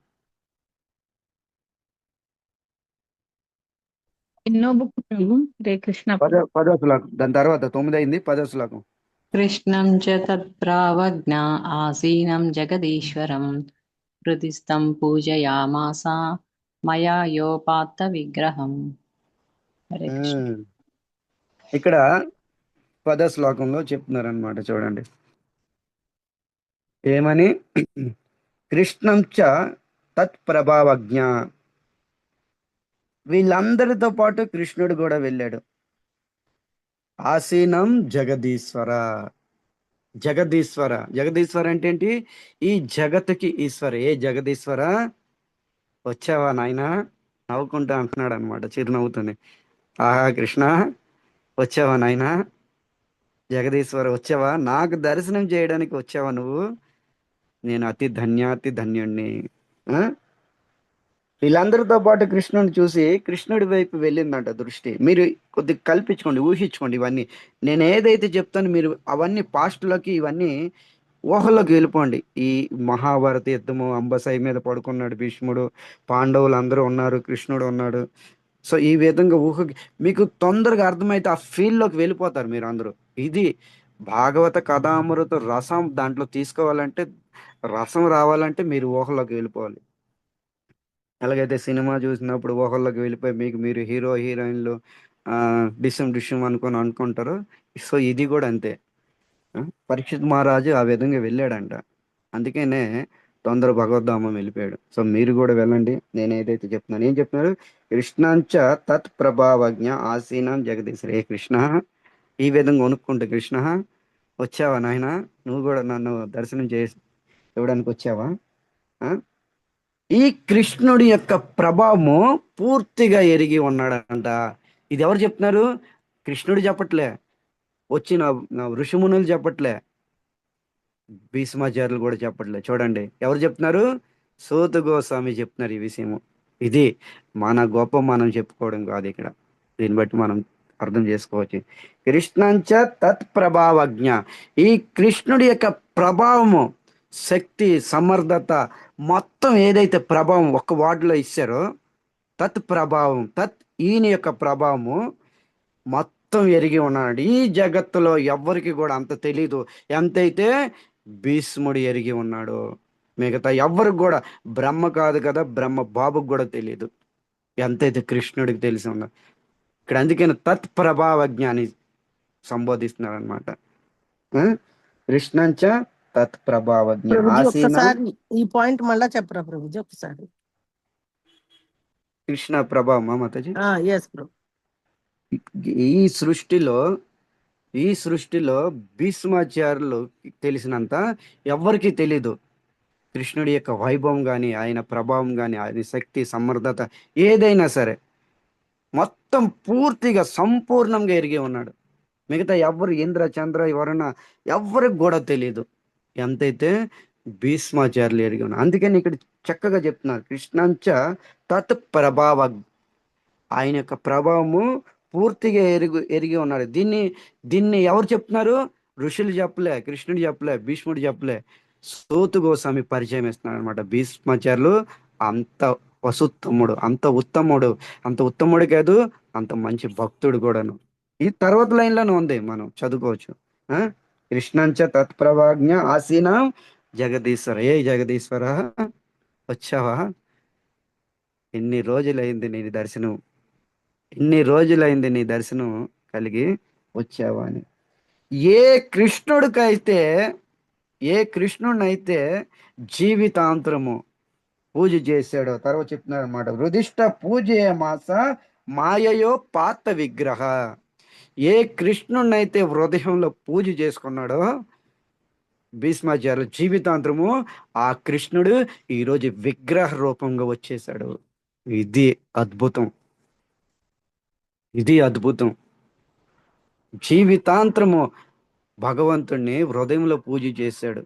ఎన్నో బుక్ ప్రభు రే కృష్ణ 10వ శ్లోకం. దాని తర్వాత 9 అయింది. 10వ శ్లోకం. కృష్ణం చ తత్ప్రావజ్ఞ ఆసీనం జగదీశ్వరం హృదిస్థం పూజయామాస మయా యోపాత్త విగ్రహం. హరే కృష్ణ. ఇక్కడ 10వ శ్లోకంలో చెప్తున్నారు అనమాట. చూడండి ఏమని. కృష్ణం చ తత్ప్రభావజ్ఞ. వీళ్ళందరితో పాటు కృష్ణుడు కూడా వెళ్ళాడు. ఆసీనం జగదీశ్వర. జగదీశ్వర, జగదీశ్వర అంటే ఏంటి? ఈ జగత్తుకి ఈశ్వర. ఏ జగదీశ్వర వచ్చావా నాయనా? నవ్వుకుంటా అంటున్నాడు అనమాట, చిరునవ్వుతుంది. ఆహా కృష్ణ, వచ్చావా నాయనా? జగదీశ్వర వచ్చావా? నాకు దర్శనం చేయడానికి వచ్చావా నువ్వు? నేను అతి ధన్యుణ్ణి. ఆ? వీళ్ళందరితో పాటు కృష్ణుని చూసి కృష్ణుడి వైపు వెళ్ళిందంట దృష్టి. మీరు కొద్దిగా కల్పించుకోండి, ఊహించుకోండి. ఇవన్నీ నేను ఏదైతే చెప్తానో మీరు అవన్నీ పాస్ట్లోకి, ఇవన్నీ ఊహల్లోకి వెళ్ళిపోండి. ఈ మహాభారత యుద్ధము, అంబసాయి మీద పడుకున్నాడు భీష్ముడు, పాండవులు అందరూ ఉన్నారు, కృష్ణుడు ఉన్నాడు. సో ఈ విధంగా ఊహకి మీకు తొందరగా అర్థమైతే ఆ ఫీల్డ్లోకి వెళ్ళిపోతారు మీరు అందరూ. ఇది భాగవత కథామృత రసం. దాంట్లో తీసుకోవాలంటే, రసం రావాలంటే మీరు ఊహల్లోకి వెళ్ళిపోవాలి. ఎలాగైతే సినిమా చూసినప్పుడు ఊహల్లోకి వెళ్ళిపోయి మీకు మీరు హీరో హీరోయిన్లు డిషం డిషం అనుకుంటారు. సో ఇది కూడా అంతే. పరీక్షిత్ మహారాజు ఆ విధంగా వెళ్ళాడంట. అందుకనే తొందర భగవద్ధామం వెళ్ళిపోయాడు. సో మీరు కూడా వెళ్ళండి. నేను ఏదైతే చెప్తున్నాను, ఏం చెప్తున్నారు? కృష్ణాంచ తత్ ప్రభావజ్ఞ ఆసీనం జగదీశ్. రే కృష్ణ, ఈ విధంగా వణుక్కుంటే, కృష్ణ వచ్చావా నాయన? నువ్వు కూడా నన్ను దర్శనం చేసి ఇవ్వడానికి వచ్చావా? ఆ? ఈ కృష్ణుడి యొక్క ప్రభావము పూర్తిగా ఎరిగి ఉన్నాడంట. ఇది ఎవరు చెప్తున్నారు? కృష్ణుడు చెప్పట్లే, వచ్చిన ఋషిమునులు చెప్పట్లే, భీష్మాచార్యులు కూడా చెప్పట్లే. చూడండి ఎవరు చెప్తున్నారు? సూత గోస్వామి చెప్తున్నారు ఈ విషయము. ఇది మన గొప్ప మనం చెప్పుకోవడం కాదు ఇక్కడ. దీన్ని బట్టి మనం అర్థం చేసుకోవచ్చు. కృష్ణంచ తత్ ప్రభావజ్ఞ. ఈ కృష్ణుడి యొక్క ప్రభావము, శక్తి, సమర్థత, మొత్తం ఏదైతే ప్రభావం ఒక్క వార్డులో ఇచ్చారో, తత్ ప్రభావం, తత్ ఈయన యొక్క ప్రభావము మొత్తం ఎరిగి ఉన్నాడు. ఈ జగత్తులో ఎవ్వరికి కూడా అంత తెలీదు ఎంతైతే భీష్ముడు ఎరిగి ఉన్నాడు. మిగతా ఎవ్వరికి కూడా, బ్రహ్మ కాదు కదా, బ్రహ్మ బాబుకు కూడా తెలియదు ఎంతైతే కృష్ణుడికి తెలిసి ఉన్నా. ఇక్కడ అందుకని తత్ ప్రభావ జ్ఞాని సంబోధిస్తున్నారు అనమాట. కృష్ణంచ తత్ ప్రభావజ్ఞ ప్రభుజీ ఆసీనం. ఒక్కసారి ఈ పాయింట్ మళ్ళా చెప్పరా ప్రభుజీ ఒకసారి? కృష్ణ ప్రభావమా మాతాజీ? ఎస్ ప్రభు. ఈ సృష్టిలో ఈ సృష్టిలో భీష్మాచార్యులు తెలిసినంత ఎవ్వరికీ తెలీదు. కృష్ణుడి యొక్క వైభవం కానీ, ఆయన ప్రభావం కానీ, ఆయన శక్తి సమర్థత ఏదైనా సరే మొత్తం పూర్తిగా సంపూర్ణంగా ఎరిగి ఉన్నాడు. మిగతా ఎవరు ఇంద్ర చంద్ర వరుణ ఎవరికి కూడా తెలియదు ఎంతైతే భీష్మాచార్యులు ఎరిగి ఉన్నారు. అందుకని ఇక్కడ చక్కగా చెప్తున్నారు, కృష్ణంచ తత్ ప్రభావ, ఆయన యొక్క ప్రభావము పూర్తిగా ఎరిగి ఉన్నాడు. దీన్ని ఎవరు చెప్తున్నారు? ఋషులు చెప్పలే, కృష్ణుడు చెప్పలే, భీష్ముడు చెప్పలే, సూతు గోస్వామి పరిచయం ఇస్తున్నాడు అనమాట. భీష్మాచార్యులు అంత వసుత్తముడు, అంత ఉత్తముడు కాదు, అంత మంచి భక్తుడు కూడాను. ఈ తర్వాత లైన్లోనే ఉంది, మనం చదువుకోవచ్చు. కృష్ణంచ తత్ప్రవాజ్ఞ ఆసీన జగదీశ్వర. ఏ జగదీశ్వర వచ్చావా? ఎన్ని రోజులైంది నీ దర్శనం కలిగి వచ్చావా అని. ఏ కృష్ణుడినైతే జీవితాంతరము పూజ చేశాడో, తర్వాత చెప్తున్నారు అనమాట, వృధిష్ట పూజే మాస మాయయో పాత విగ్రహ. ఏ కృష్ణుడినైతే హృదయంలో పూజ చేసుకున్నాడో భీష్మాచార్యులు జీవితాంతరము, ఆ కృష్ణుడు ఈరోజు విగ్రహ రూపంగా వచ్చేసాడు. ఇది అద్భుతం. జీవితాంతరము భగవంతుడిని హృదయంలో పూజ చేశాడు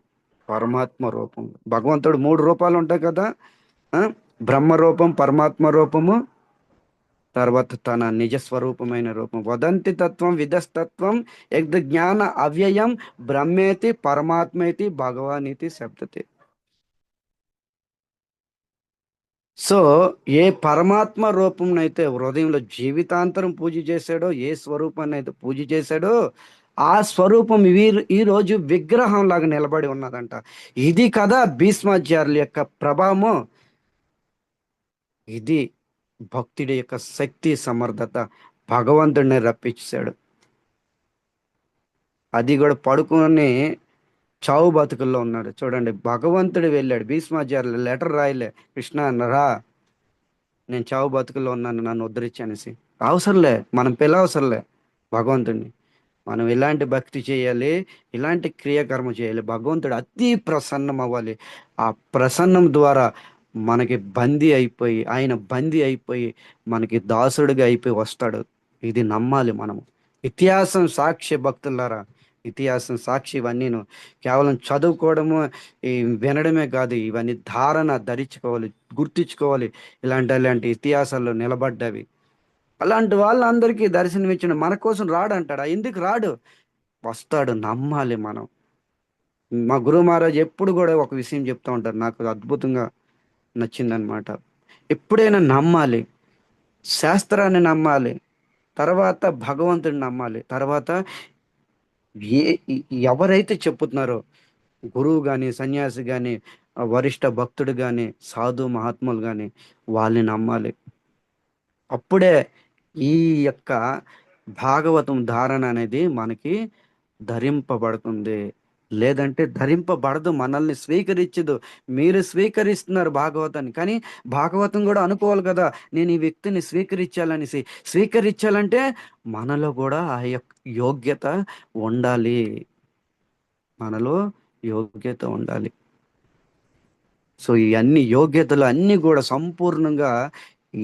పరమాత్మ రూపంలో. భగవంతుడు 3 రూపాలు ఉంటాయి కదా, బ్రహ్మ రూపం, పరమాత్మ రూపము, తర్వాత తన నిజస్వరూపమైన రూపం. వదంతి తత్వం విదస్తత్వం యద్ జ్ఞాన అవ్యయం బ్రహ్మేతి పరమాత్మేతి భగవానితి శబ్దతే. సో ఏ పరమాత్మ రూపంనైతే హృదయంలో జీవితాంతరం పూజ చేశాడో, ఏ స్వరూపాన్ని అయితే పూజ చేశాడో, ఆ స్వరూపం ఈరోజు విగ్రహం లాగా నిలబడి ఉన్నదంట. ఇది కదా భీష్మాచార్యుల యొక్క ప్రభావము. ఇది భక్తుడి యొక్క శక్తి సమర్థత. భగవంతుడిని రప్పించాడు. అది కూడా పడుకొని చావు బతుకుల్లో ఉన్నాడు. చూడండి, భగవంతుడు వెళ్ళాడు, భీష్మాచార్యులు లెటర్ రాయలే, కృష్ణ రా, నేను చావు బతుకుల్లో ఉన్నాను, నన్ను ఉద్ధరించనేసి. అవసరంలే, మనం పిలవసరంలే భగవంతుడిని. మనం ఇలాంటి భక్తి చేయాలి, ఇలాంటి క్రియాకర్మ చేయాలి. భగవంతుడు అతి ప్రసన్నం అవ్వాలి. ఆ ప్రసన్నం ద్వారా మనకి ఆయన బందీ అయిపోయి మనకి దాసుడిగా అయిపోయి వస్తాడు. ఇది నమ్మాలి మనము. ఇతిహాసం సాక్షి భక్తులారా, ఇతిహాసం సాక్షి ఇవన్నీను కేవలం చదువుకోవడము, వినడమే కాదు, ఇవన్నీ ధరించుకోవాలి, గుర్తించుకోవాలి. ఇలాంటి ఇతిహాసాల్లో నిలబడ్డవి. అలాంటి వాళ్ళందరికీ దర్శనమిచ్చిన మన కోసం రాడంటాడా? ఎందుకు రాడు? వస్తాడు, నమ్మాలి మనం. మా గురువు మహారాజ్ ఎప్పుడు కూడా ఒక విషయం చెప్తూ ఉంటారు, నాకు అద్భుతంగా నచ్చిందనమాట. ఎప్పుడైనా నమ్మాలి, శాస్త్రాన్ని నమ్మాలి, తర్వాత భగవంతుడిని నమ్మాలి, తర్వాత ఎవరైతే చెప్పుతున్నారో గురువు కానీ, సన్యాసి కానీ, వరిష్ఠ భక్తుడు కానీ, సాధు మహాత్ములు కానీ, వాళ్ళని నమ్మాలి. అప్పుడే ఈ యొక్క భాగవతం ధారణ అనేది మనకి ధరింపబడుతుంది. లేదంటే ధరింపబడదు, మనల్ని స్వీకరించదు. మీరు స్వీకరిస్తున్నారు భాగవతాన్ని, కానీ భాగవతం కూడా అనుకోవాలి కదా, నేను ఈ వ్యక్తిని స్వీకరించాలంటే మనలో కూడా ఆ యొక్క యోగ్యత ఉండాలి. సో ఈ అన్ని యోగ్యతలు అన్నీ కూడా సంపూర్ణంగా,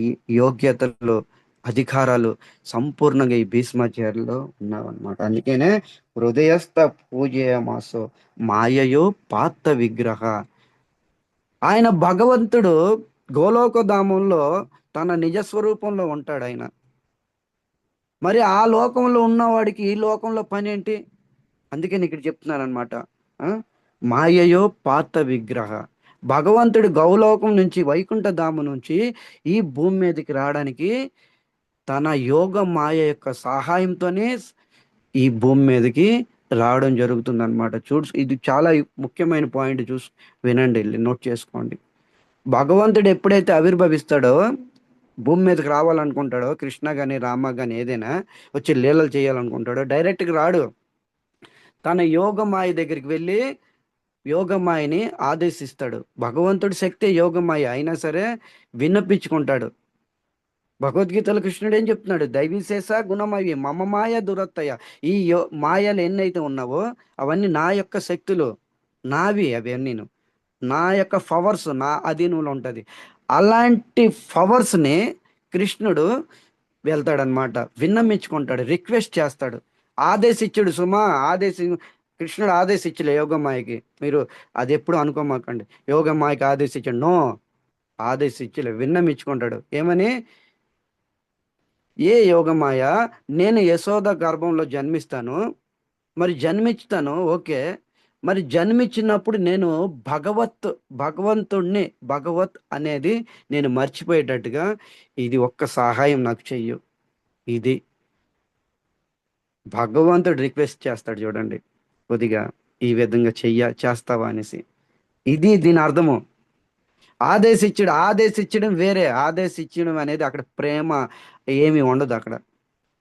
ఈ యోగ్యతలు, అధికారాలు సంపూర్ణంగా ఈ భీష్మాచార్యులో ఉన్నావన్నమాట. అందుకనే హృదయస్థ పూజయమాసో మాయయో పాత విగ్రహ. ఆయన భగవంతుడు గోలోకధామంలో తన నిజస్వరూపంలో ఉంటాడు ఆయన. మరి ఆ లోకంలో ఉన్నవాడికి ఈ లోకంలో పని ఏంటి? అందుకని ఇక్కడ చెప్తున్నారనమాట, మాయయో పాత విగ్రహ. భగవంతుడు గౌలోకం నుంచి, వైకుంఠ ధామం నుంచి ఈ భూమి మీదకి రావడానికి తన యోగ మాయ యొక్క సహాయంతోనే ఈ భూమి మీదకి రావడం జరుగుతుంది అనమాట. ఇది చాలా ముఖ్యమైన పాయింట్, వినండి, నోట్ చేసుకోండి. భగవంతుడు ఎప్పుడైతే ఆవిర్భవిస్తాడో, భూమి మీదకి రావాలనుకుంటాడో, కృష్ణ కానీ రామ కానీ ఏదైనా వచ్చి లీలలు చేయాలనుకుంటాడో, డైరెక్ట్గా రాడు. తన యోగమాయ దగ్గరికి వెళ్ళి యోగమాయని ఆదేశిస్తాడు. భగవంతుడి శక్తి యోగమాయ అయినా సరే విన్నపించుకుంటాడు. భగవద్గీతలో కృష్ణుడు ఏం చెప్తున్నాడు? దైవీశేష గుణమవి మమ మాయ దురత్తయ. ఈ మాయలు ఎన్నైతే ఉన్నావో అవన్నీ నా యొక్క శక్తులు, నావి అవన్నీను, నా యొక్క పవర్స్ నా అధీనంలో ఉంటుంది. అలాంటి పవర్స్ని కృష్ణుడు వెళ్తాడనమాట, విన్నమించుకుంటాడు, రిక్వెస్ట్ చేస్తాడు. ఆదేశిచ్చుడు సుమా, కృష్ణుడు ఆదేశించలే యోగమాయకి. మీరు అది ఎప్పుడు అనుకోమాకండి, యోగమాయకి ఆదేశించాడు. నో, ఆదేశించలే, విన్నమించుకుంటాడు. ఏమని? ఏ యోగమాయ, నేను యశోద గర్భంలో జన్మిస్తాను, మరి జన్మిస్తాను, ఓకే. మరి జన్మించినప్పుడు నేను భగవంతుణ్ణి, భగవత్ అనేది నేను మర్చిపోయేటట్టుగా ఇది ఒక్క సహాయం నాకు చెయ్యు. ఇది భగవంతుడు రిక్వెస్ట్ చేస్తాడు చూడండి, కొద్దిగా ఈ విధంగా చేస్తావా అనేసి. ఇది దీని అర్థము. ఆదేశించడం వేరే, ఆదేశించడం అనేది అక్కడ ప్రేమ ఏమి ఉండదు. అక్కడ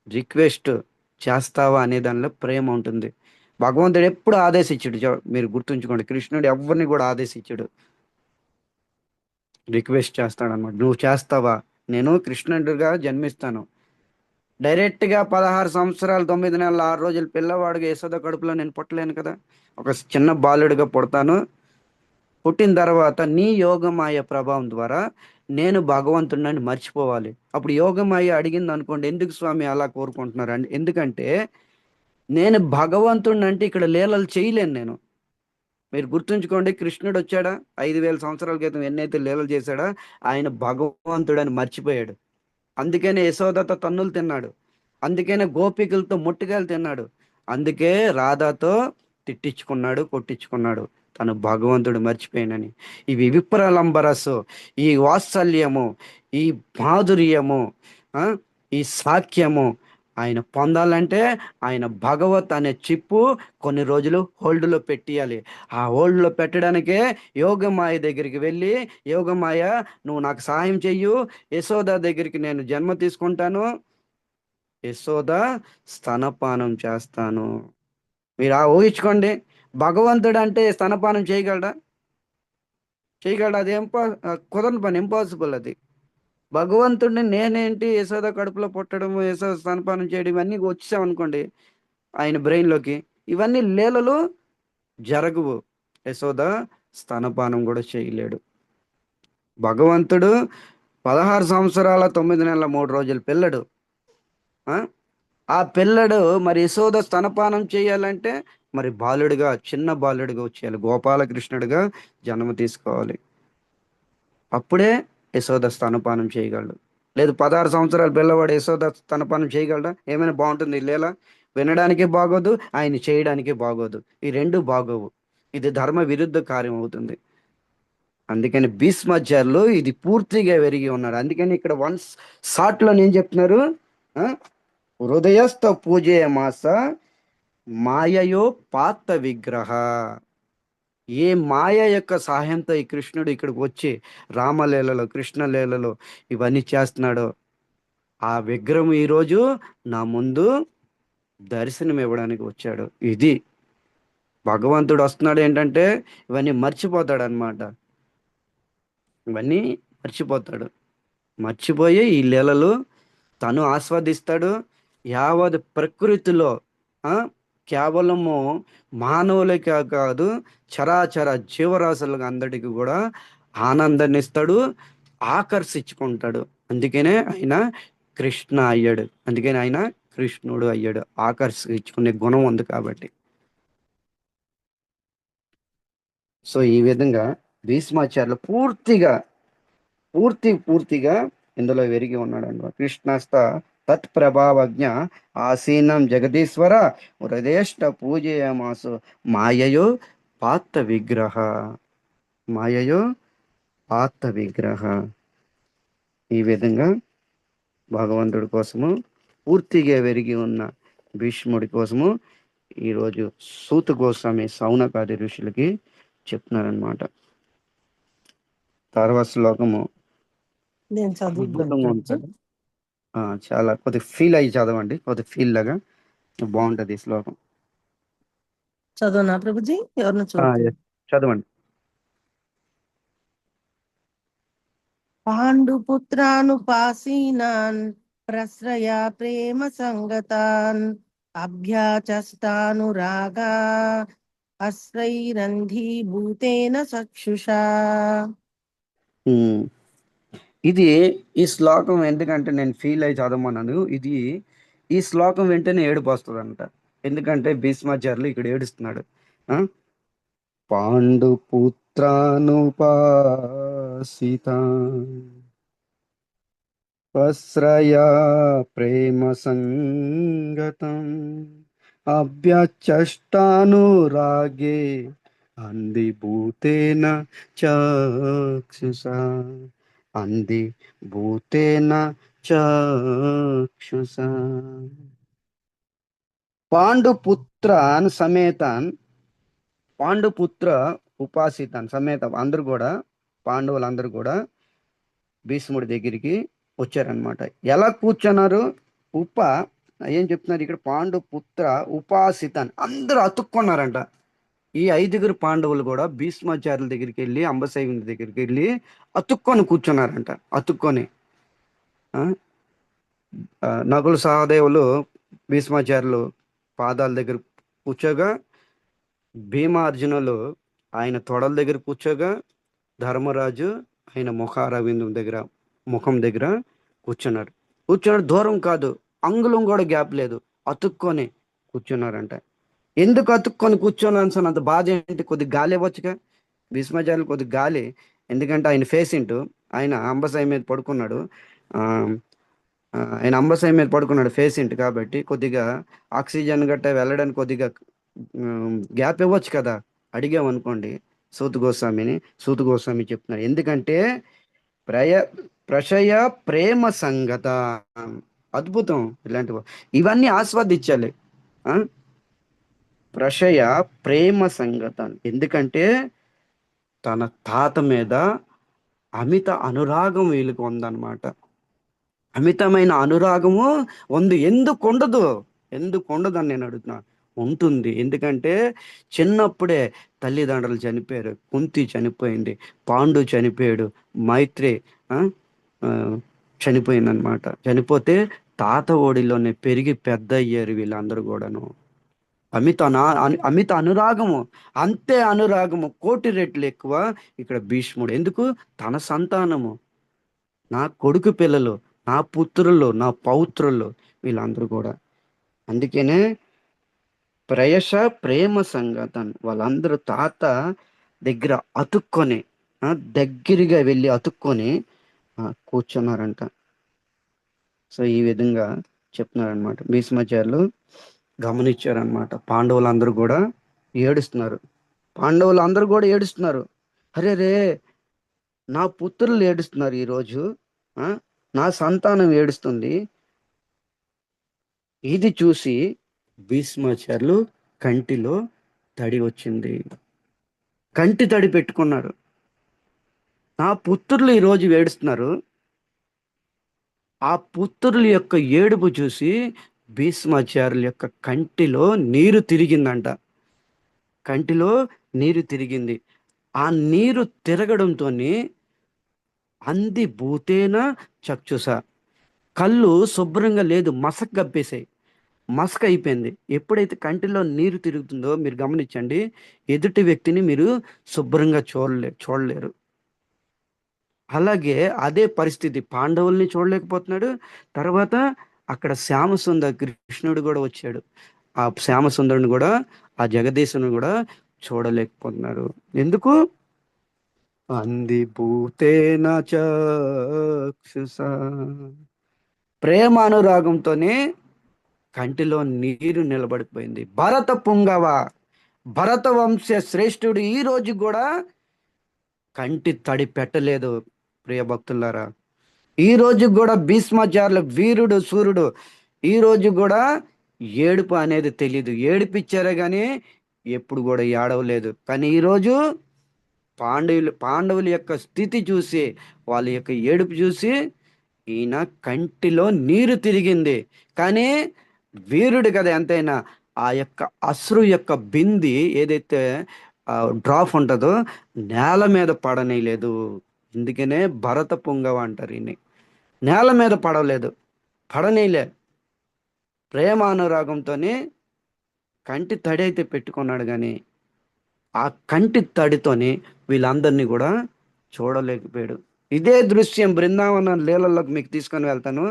రిక్వెస్ట్ చేస్తావా అనే దానిలో ప్రేమ ఉంటుంది. భగవంతుడు ఎప్పుడు ఆదేశించాడు, మీరు గుర్తుంచుకోండి. కృష్ణుడు ఎవరిని కూడా ఆదేశించాడు, రిక్వెస్ట్ చేస్తాడు అనమాట. నువ్వు చేస్తావా, నేను కృష్ణుడిగా జన్మిస్తాను. డైరెక్ట్గా 16 సంవత్సరాలు 9 నెలల 6 రోజులు పిల్లవాడిగా యశోద కడుపులో నేను పుట్టలేను కదా. ఒక చిన్న బాలుడిగా పుడతాను. పుట్టిన తర్వాత నీ యోగమాయ ప్రభావం ద్వారా నేను భగవంతుడిని మర్చిపోవాలి. అప్పుడు యోగమాయ అడిగింది అనుకోండి, ఎందుకు స్వామి అలా కోరుకుంటున్నారు అండి? ఎందుకంటే నేను భగవంతుడిని అంటే ఇక్కడ లీలలు చేయలేను నేను. మీరు గుర్తుంచుకోండి, కృష్ణుడు వచ్చాడా 5000 సంవత్సరాల క్రితం ఎన్నైతే లీలలు చేశాడా, ఆయన భగవంతుడని మర్చిపోయాడు. అందుకనే యశోదతో తన్నులు తిన్నాడు, అందుకనే గోపికలతో ముట్టుకాయలు తిన్నాడు, అందుకే రాధాతో తిట్టించుకున్నాడు, కొట్టించుకున్నాడు, తను భగవంతుడు మర్చిపోయానని. ఇవి విప్రలంబరసు, ఈ వాత్సల్యము, ఈ మాధుర్యము, ఈ సాఖ్యము ఆయన పొందాలంటే ఆయన భగవత్ అనే చిప్పు కొన్ని రోజులు హోల్డ్లో పెట్టియాలి. ఆ హోల్డ్లో పెట్టడానికే యోగమాయ దగ్గరికి వెళ్ళి, యోగమాయ నువ్వు నాకు సహాయం చెయ్యు, యశోద దగ్గరికి నేను జన్మ తీసుకుంటాను, యశోద స్తనపానం చేస్తాను. మీరు ఊహించుకోండి, భగవంతుడు అంటే స్తనపానం చేయగలడా? అది కుదరని పని, ఇంపాసిబుల్ అది. భగవంతుడిని నేనేంటి యశోద కడుపులో పుట్టడము, యశోద స్తనపానం చేయడం, ఇవన్నీ వచ్చామనుకోండి ఆయన బ్రెయిన్లోకి, ఇవన్నీ లీలలు జరగవు. యశోద స్తనపానం కూడా చేయలేడు. భగవంతుడు 16 సంవత్సరాల 9 నెలల 3 రోజుల పిల్లడు. ఆ పిల్లడు మరి యశోద స్తనపానం చేయాలంటే మరి బాలుడిగా, చిన్న బాలుడిగా వచ్చేయాలి, గోపాలకృష్ణుడిగా జన్మ తీసుకోవాలి. అప్పుడే యశోద స్తనపానం చేయగలడు. లేదు 16 సంవత్సరాల పిల్లవాడు యశోద స్తనపానం చేయగలడా? ఏమైనా బాగుంటుంది లీల? వినడానికి బాగోదు, ఆయన చేయడానికి బాగోదు, ఈ రెండు బాగోవు. ఇది ధర్మ విరుద్ధ కార్యం అవుతుంది. అందుకని భీష్మాచార్యులు ఇది పూర్తిగా వెరిగి ఉన్నాడు. అందుకని ఇక్కడ వన్స్ షార్ట్లో ఏం చెప్తున్నారు? హృదయస్థ పూజే మాస మాయయో పాత విగ్రహ. ఏ మాయ యొక్క సహాయంతో ఈ కృష్ణుడు ఇక్కడికి వచ్చి రామలీలలో, కృష్ణలీలలో ఇవన్నీ చేస్తున్నాడో, ఆ విగ్రహం ఈరోజు నా ముందు దర్శనం ఇవ్వడానికి వచ్చాడు. ఇది భగవంతుడు వస్తున్నాడు ఏంటంటే ఇవన్నీ మర్చిపోతాడు అనమాట. ఇవన్నీ మర్చిపోతాడు, మర్చిపోయి ఈ లీలలు తను ఆస్వాదిస్తాడు. యావత్ ప్రకృతిలో కేవలము మానవులకే కాదు, చరాచర జీవరాశులకు అందరికీ కూడా ఆనందాన్ని ఇస్తాడు, ఆకర్షించుకుంటాడు. అందుకనే ఆయన కృష్ణ అయ్యాడు, అందుకని ఆయన కృష్ణుడు అయ్యాడు. ఆకర్షించుకునే గుణం ఉంది కాబట్టి. సో ఈ విధంగా భీష్మాచార్యులు పూర్తిగా ఇందులో వెరిగి ఉన్నాడు అన్నమాట. కృష్ణస్థ తత్ప్రభావజ్ఞ ఆసీనం జగదీశ్వర హృదయష్ట పూజయమాసు మాయయో పాత విగ్రహ. ఈ విధంగా భగవంతుడి కోసము పూర్తిగా వెరిగి ఉన్న భీష్ముడి కోసము ఈరోజు సూత గోస్వామి సౌనకాది ఋషులకి చెప్తున్నారనమాట. తర్వాత శ్లోకము నేను అద్భుతంగా ఉంటుంది. చదువుతాను. చాలా కొద్దిగా ఫీల్ అయ్యి చదవండి, కొద్దిగా ఫీల్ లాగా బాగుంటది ఈ శ్లోకం. చదవనా ప్రభుజీ? ఎవరిని yes, చదవండి. పాండుపుత్రానుపాసీనాన్ ప్రశ్రయ ప్రేమ సంగతాన్ అభ్యాచస్తానురాగా అశ్రైరంధీభూతేన చక్షుషా. ఉమ్. ఇది ఈ శ్లోకం ఎందుకంటే నేను ఫీల్ అయి చదవమన్నాను. ఈ శ్లోకం వెంటనే ఏడుపు వస్తుందంట. ఎందుకంటే భీష్మాచార్యులు ఇక్కడ ఏడుస్తున్నాడు. ఆ పాండుపుత్రానుపాసిత పశ్రయా ప్రేమ సంగతం అభ్యచష్టానురాగే అంది భూతేన చక్షుషా అంది భూతేన చక్షుషా. పాండుపుత్రాన్ సమేతాన్ పాండుపుత్ర ఉపాసితాన్ సమేత అందరూ కూడా పాండవులందరూ కూడా భీష్ముడి దగ్గరికి వచ్చారనమాట. ఎలా కూర్చున్నారు? ఏం చెప్తున్నారు ఇక్కడ? పాండుపుత్ర ఉపాసితాన్ అందరూ అతుక్కున్నారంట. ఈ 5గురు పాండవులు కూడా భీష్మాచార్యుల దగ్గరికి వెళ్ళి అంబసైవుని దగ్గరికి వెళ్ళి అతుక్కొని కూర్చున్నారంట. అతుక్కొని నకుల సహదేవులు భీష్మాచార్యులు పాదాల దగ్గర కూర్చోగా, భీమార్జునులు ఆయన తొడల దగ్గర కూర్చోగా, ధర్మరాజు ఆయన ముఖం దగ్గర కూర్చున్నారు. దూరం కాదు, అంగుళం కూడా గ్యాప్ లేదు, అతుక్కొని కూర్చున్నారంట. ఎందుకు అతుక్కొని కూర్చోన్నాను సార్? అంత బాధ ఏంటి? కొద్ది గాలి ఇవ్వచ్చుగా భీష్మాచార్యులు, కొద్ది గాలి. ఎందుకంటే ఆయన పేషెంట్, ఆయన అంబసాయి మీద పడుకున్నాడు. ఆయన అంబసాయి మీద పడుకున్నాడు పేషెంట్ కాబట్టి కొద్దిగా ఆక్సిజన్ గట్ట వెళ్ళడానికి కొద్దిగా గ్యాప్ ఇవ్వచ్చు కదా. అడిగామనుకోండి సూత గోస్వామి చెప్తున్నారు. ఎందుకంటే ప్రశయ ప్రేమ సంగత, అద్భుతం. ఇలాంటివి ఇవన్నీ ఆస్వాదించాలి. ప్రశయ ప్రేమ సంగతం, ఎందుకంటే తన తాత మీద అమిత అనురాగం వీళ్ళకి ఉందన్నమాట. అమితమైన అనురాగము ఉంది. ఎందుకు ఉండదు అని నేను అడుగుతున్నా. ఉంటుంది. ఎందుకంటే చిన్నప్పుడే తల్లిదండ్రులు చనిపోయారు. కుంతి చనిపోయింది, పాండు చనిపోయాడు, మైత్రి చనిపోయిందనమాట. చనిపోతే తాత ఓడిలోనే పెరిగి పెద్ద అయ్యారు వీళ్ళందరూ కూడాను. అమిత అనురాగము, అంతే అనురాగము 1,000,000 రెట్లు ఎక్కువ ఇక్కడ భీష్ముడు. ఎందుకు? తన సంతానము, నా కొడుకు పిల్లలు, నా పుత్రులు, నా పౌత్రులు, వీళ్ళందరూ కూడా. అందుకనే ప్రేమ సంగతం, వాళ్ళందరూ తాత దగ్గర అతుక్కొని, దగ్గరగా వెళ్ళి అతుక్కొని కూర్చున్నారంట. సో ఈ విధంగా చెప్తున్నారనమాట. భీష్మాచార్యులు గమనించారనమాట. పాండవులందరూ కూడా ఏడుస్తున్నారు. అరే రే, నా పుత్రులు ఏడుస్తున్నారు ఈరోజు, నా సంతానం ఏడుస్తుంది. ఇది చూసి భీష్మాచార్యులు కంటిలో తడి వచ్చింది. కంటి తడి పెట్టుకున్నారు. నా పుత్రులు ఈరోజు ఏడుస్తున్నారు. ఆ పుత్రుల యొక్క ఏడుపు చూసి భీష్మాచార్యుల యొక్క కంటిలో నీరు తిరిగిందంట. కంటిలో నీరు తిరిగింది. ఆ నీరు తిరగడంతో అంది భూతేన చక్షుష, కళ్ళు శుభ్రంగా లేదు, మసక గప్పేసాయి, మసక అయిపోయింది. ఎప్పుడైతే కంటిలో నీరు తిరుగుతుందో మీరు గమనించండి, ఎదుటి వ్యక్తిని మీరు శుభ్రంగా చూడలేరు. అలాగే అదే పరిస్థితి, పాండవుల్ని చూడలేకపోతున్నాడు. తర్వాత అక్కడ శ్యామసుందర కృష్ణుడు కూడా వచ్చాడు. ఆ శ్యామసుందరుని కూడా, ఆ జగదీశుని కూడా చూడలేకపోతున్నారు. ఎందుకు? అంది భూతేన చక్షుష, ప్రేమ అనురాగంతోనే కంటిలో నీరు నిలబడిపోయింది. భరత పుంగవ, భరత వంశ శ్రేష్ఠుడు ఈ రోజు కూడా కంటి తడి పెట్టలేదు. ప్రియ భక్తులారా, ఈ రోజు కూడా భీష్మాచార్యుల వీరుడు సూర్యుడు ఈ రోజు కూడా ఏడుపు అనేది తెలీదు. ఏడిపిచ్చారే కానీ ఎప్పుడు కూడా ఏడవలేదు. కానీ ఈరోజు పాండవుల యొక్క స్థితి చూసి, వాళ్ళ యొక్క ఏడుపు చూసి ఈయన కంటిలో నీరు తిరిగింది. కానీ వీరుడు కదా ఎంతైనా, ఆ యొక్క అశ్రు యొక్క బింది ఏదైతే డ్రాప్ ఉంటుందో నేల మీద పడనేలేదు. అందుకనే భరత పుంగవ అంటారు ఈయన్ని. నేల మీద పడవలేదు, పడనీలే, ప్రేమ అనురాగంతోనే కంటి తడి అయితే పెట్టుకున్నాడు, కానీ ఆ కంటి తడితోని వీళ్ళందరినీ కూడా చూడలేకపోయాడు. ఇదే దృశ్యం బృందావన లీలల్లోకి మీకు తీసుకొని వెళ్తాను.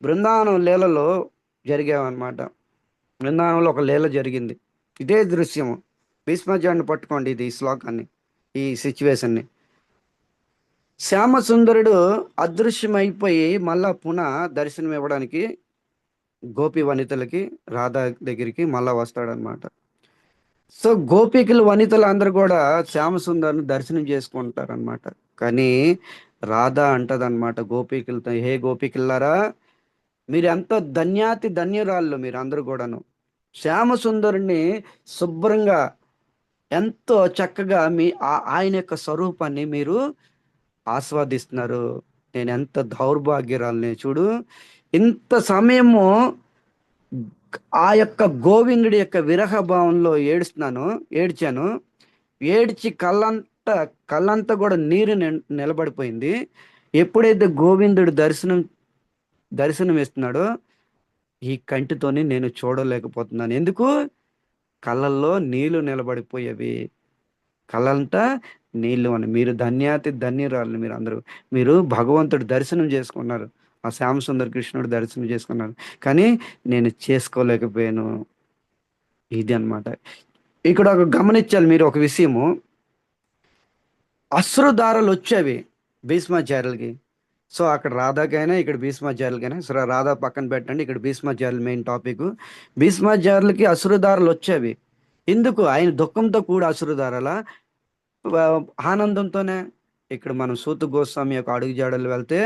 బృందావనం లీలలో జరిగావన్నమాట. బృందావనంలో ఒక లీల జరిగింది. ఇదే దృశ్యము. భీష్మాచార్యుని పట్టుకోండి, ఇది ఈ శ్లోకాన్ని, ఈ సిచ్యువేషన్ని. శ్యామసుందరుడు అదృశ్యమైపోయి మళ్ళా పునః దర్శనం ఇవ్వడానికి గోపి వనితలకి రాధా దగ్గరికి మళ్ళా వస్తాడనమాట. సో గోపికలు వనితలు అందరూ కూడా శ్యామసుందరుని దర్శనం చేసుకుంటారనమాట. కానీ రాధా అంటదనమాట గోపికలతో, హే గోపికల్లారా, మీరు ఎంతో ధన్యాతి ధన్యురాళ్ళు, మీరు అందరూ కూడాను శ్యామసుందరుని శుభ్రంగా ఎంతో చక్కగా ఆయన యొక్క స్వరూపాన్ని మీరు ఆస్వాదిస్తున్నారు. నేను ఎంత దౌర్భాగ్యరాలని చూడు, ఇంత సమయము ఆ యొక్క గోవిందుడి యొక్క విరహ భావంలో ఏడ్చాను. ఏడ్చి కళ్ళంతా కూడా నీరు నిలబడిపోయింది. ఎప్పుడైతే గోవిందుడు దర్శనం ఇస్తున్నాడో ఈ కంటితోని నేను చూడలేకపోతున్నాను. ఎందుకు? కళ్ళల్లో నీళ్లు నిలబడిపోయేవి, కళ్ళంతా నీళ్లు అని. మీరు ధన్యాతి ధన్యురాలు, మీరు అందరూ. మీరు భగవంతుడు దర్శనం చేసుకున్నారు, ఆ శ్యామసుందర కృష్ణుడు దర్శనం చేసుకున్నారు, కానీ నేను చేసుకోలేకపోయాను. ఇది అన్నమాట. ఇక్కడ ఒక గమనించాలి మీరు ఒక విషయము. అశ్రుధారలు వచ్చేవి భీష్మాచార్యులకి. సో అక్కడ రాధాకైనా ఇక్కడ భీష్మాచార్యులకైనా, సరే రాధా పక్కన పెట్టండి, ఇక్కడ భీష్మాచార్యులు మెయిన్ టాపిక్. భీష్మాచార్యులకి అశ్రుధారలు వచ్చేవి. ఎందుకు? ఆయన దుఃఖంతో కూడా అశ్రుధారల, ఆనందంతోనే. ఇక్కడ మనం సూత గోస్వామి యొక్క అడుగు జాడలు వెళ్తే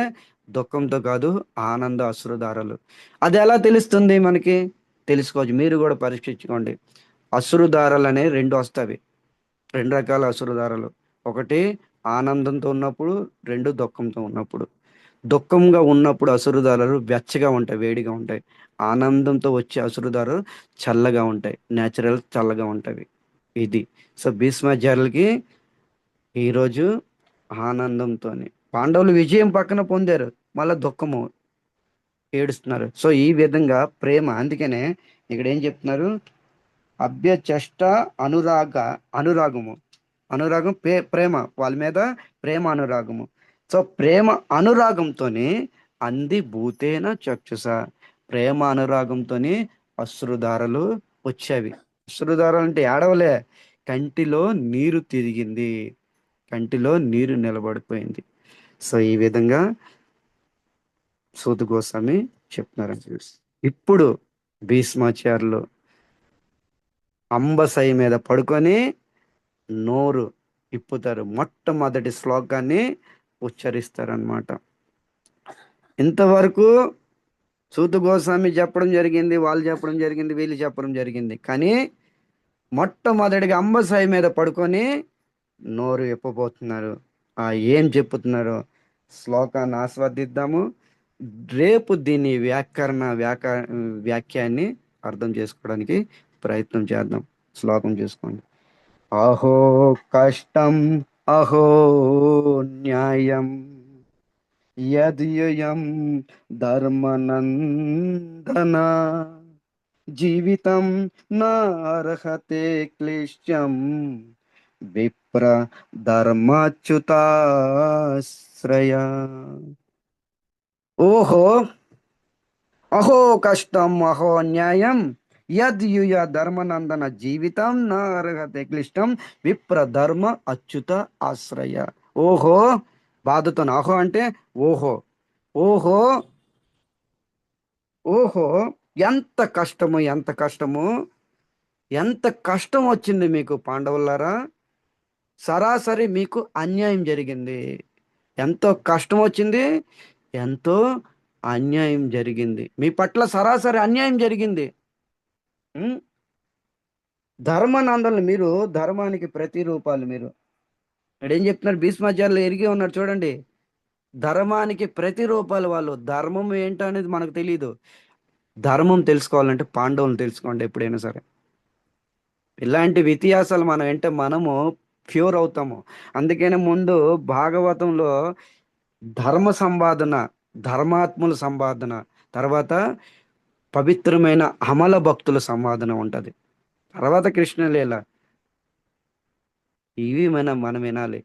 దుఃఖంతో కాదు, ఆనంద అశ్రుధారలు. అది ఎలా తెలుస్తుంది మనకి? తెలుసుకోవచ్చు, మీరు కూడా పరీక్షించుకోండి. అశ్రుధారలు అనేవి రెండు వస్తాయి, రెండు రకాల అశ్రుధారలు. ఒకటి ఆనందంతో ఉన్నప్పుడు, రెండు దుఃఖంతో ఉన్నప్పుడు. దుఃఖంగా ఉన్నప్పుడు అశ్రుధారలు వెచ్చగా ఉంటాయి, వేడిగా ఉంటాయి. ఆనందంతో వచ్చే అశ్రుధారలు చల్లగా ఉంటాయి, న్యాచురల్ చల్లగా ఉంటాయి. ఇది. సో భీష్మాచార్యులకి ఈరోజు ఆనందంతోనే పాండవులు విజయం పక్కన పొందారు, మళ్ళీ దుఃఖము, ఏడుస్తున్నారు. సో ఈ విధంగా ప్రేమ. అందుకనే ఇక్కడ ఏం చెప్తున్నారు? అభ్యచష్ట అనురాగము. అనురాగం ప్రేమ, వాళ్ళ మీద ప్రేమ అనురాగము. సో ప్రేమ అనురాగంతోనే అంది భూతేన చక్షుస, ప్రేమ అనురాగంతోనే అశ్రుధారలు వచ్చేవి. అశ్రుధారలు అంటే ఏడవలే, కంటిలో నీరు తిరిగింది, కంటిలో నీరు నిలబడిపోయింది. సో ఈ విధంగా సూత గోస్వామి చెప్తున్నారండి. ఇప్పుడు భీష్మాచార్యులు అంబసై మీద పడుకొని నోరు ఇప్పుతారు, మొట్టమొదటి శ్లోకాన్ని ఉచ్చరిస్తారనమాట. ఇంతవరకు సూత గోస్వామి చెప్పడం జరిగింది, వాళ్ళు చెప్పడం జరిగింది, వీళ్ళు చెప్పడం జరిగింది. కానీ మొట్టమొదటిగా అంబసాయి మీద పడుకొని నోరు ఇప్పబోతున్నారు. ఏం చెప్పుతున్నారో శ్లోకాన్ని ఆస్వాదిద్దాము. రేపు దీని వ్యాఖ్యాన్ని అర్థం చేసుకోవడానికి ప్రయత్నం చేద్దాం. శ్లోకం చూసుకోండి. అహో కష్టం అహో న్యాయం యద్యం ధర్మనందన జీవితం నార్హతే క్లిష్టం విప్ర ధర్మాచ్యుతాశ్రయ. ఓహో అహో కష్టం అహో న్యాయం యద్యుయ ధర్మనందన జీవితం నా అర్హతే క్లిష్టం విప్ర ధర్మ అచ్యుత ఆశ్రయ. ఓహో, బాధతో అహో అంటే ఓహో, ఓహో, ఓహో, ఎంత కష్టము, ఎంత కష్టము, ఎంత కష్టం వచ్చింది మీకు పాండవులారా. సరాసరి మీకు అన్యాయం జరిగింది. ఎంతో కష్టం వచ్చింది, ఎంతో అన్యాయం జరిగింది, మీ పట్ల సరాసరి అన్యాయం జరిగింది. ధర్మనందనలు, మీరు ధర్మానికి ప్రతిరూపాలు. మీరు ఇక్కడ ఏం చెప్తున్నారు? భీష్మాచార్యులు ఎరిగి ఉన్నారు చూడండి, ధర్మానికి ప్రతిరూపాలు వాళ్ళు. ధర్మం ఏంటో అనేది మనకు తెలియదు. ధర్మం తెలుసుకోవాలంటే పాండవులను తెలుసుకోండి ఎప్పుడైనా సరే. ఇలాంటి ఇతిహాసాలు మనం అంటే మనము ప్యూర్ అవుతాము. అందుకనే ముందు భాగవతంలో ధర్మ సంపాదన, ధర్మాత్ముల సంపాదన, తర్వాత పవిత్రమైన అమల భక్తుల సంపాదన ఉంటది. తర్వాత కృష్ణలీల. ఇవి మనం వినాలి,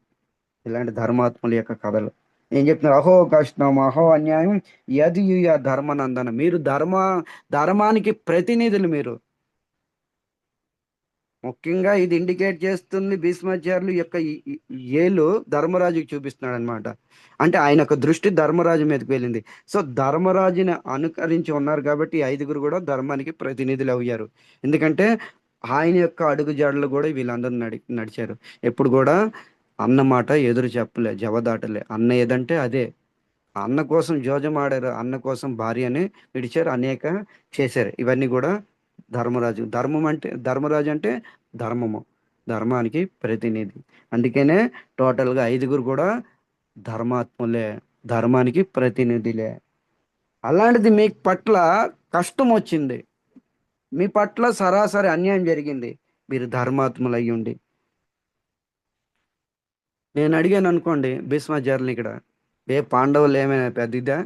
ఇలాంటి ధర్మాత్ముల యొక్క కథలు. ఏం చెప్తున్నారు? అహో కష్టం, అహో అన్యాయం, యది యుయ ధర్మనందన. మీరు ధర్మానికి ప్రతినిధులు. మీరు ముఖ్యంగా ఇది ఇండికేట్ చేస్తుంది భీష్మాచార్యులు యొక్క ఏలు ధర్మరాజుకి చూపిస్తున్నాడు అనమాట. అంటే ఆయన యొక్క దృష్టి ధర్మరాజు మీదకి వెళ్ళింది. సో ధర్మరాజుని అనుకరించి ఉన్నారు కాబట్టి 5గురు కూడా ధర్మానికి ప్రతినిధులు అయ్యారు. ఎందుకంటే ఆయన యొక్క అడుగు జాడలు కూడా వీళ్ళందరూ నడిచారు. ఎప్పుడు కూడా అన్న మాట ఎదురు చెప్పలే, జవదాటలే. అన్న ఏదంటే అదే. అన్న కోసం జోజమాడారు, అన్న కోసం భార్యని విడిచారు, అనేక చేశారు. ఇవన్నీ కూడా ధర్మరాజు. ధర్మరాజు అంటే ధర్మము, ధర్మానికి ప్రతినిధి. అందుకనే టోటల్గా 5గురు కూడా ధర్మాత్ములే, ధర్మానికి ప్రతినిధులే. అలాంటిది మీ పట్ల కష్టం వచ్చింది, మీ పట్ల సరాసరి అన్యాయం జరిగింది, మీరు ధర్మాత్ములు అయ్యుండి. నేను అడిగాను అనుకోండి భీష్మాచార్యులు, ఇక్కడ పాండవులు ఏమైనా పెద్దదా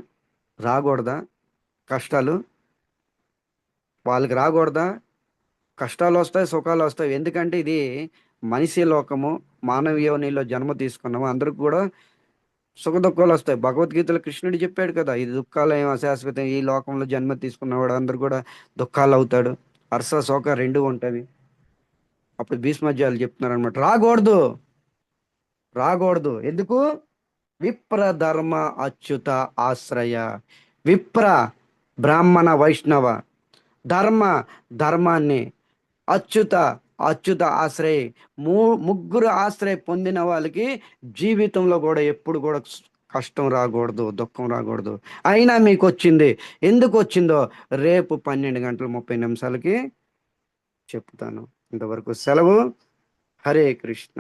రాకూడదా? కష్టాలు వాళ్ళకి రాకూడదా? కష్టాలు వస్తాయి, సుఖాలు వస్తాయి. ఎందుకంటే ఇది మనిషి లోకము, మానవీయోనిలో జన్మ తీసుకున్నాము. అందరికి కూడా సుఖ దుఃఖాలు వస్తాయి. భగవద్గీతలో కృష్ణుడు చెప్పాడు కదా, ఇది దుఃఖాలు ఏం అశాశ్వతం, ఈ లోకంలో జన్మ తీసుకున్నవాడు అందరు కూడా దుఃఖాలు అవుతాడు, హర్ష శోక రెండు ఉంటవి. అప్పుడు భీష్మాచార్యులు చెప్తున్నారు అనమాట, రాకూడదు. ఎందుకు? విప్ర ధర్మ అచ్యుత ఆశ్రయ. విప్ర బ్రాహ్మణ వైష్ణవ, ధర్మాన్ని, అచ్యుత ఆశ్రయ, ముగ్గురు ఆశ్రయ పొందిన వాళ్ళకి జీవితంలో కూడా ఎప్పుడు కూడా కష్టం రాకూడదు, దుఃఖం రాకూడదు. అయినా మీకు వచ్చింది. ఎందుకు వచ్చిందో రేపు 12:30 చెప్తాను. ఇంతవరకు సెలవు. హరే కృష్ణ.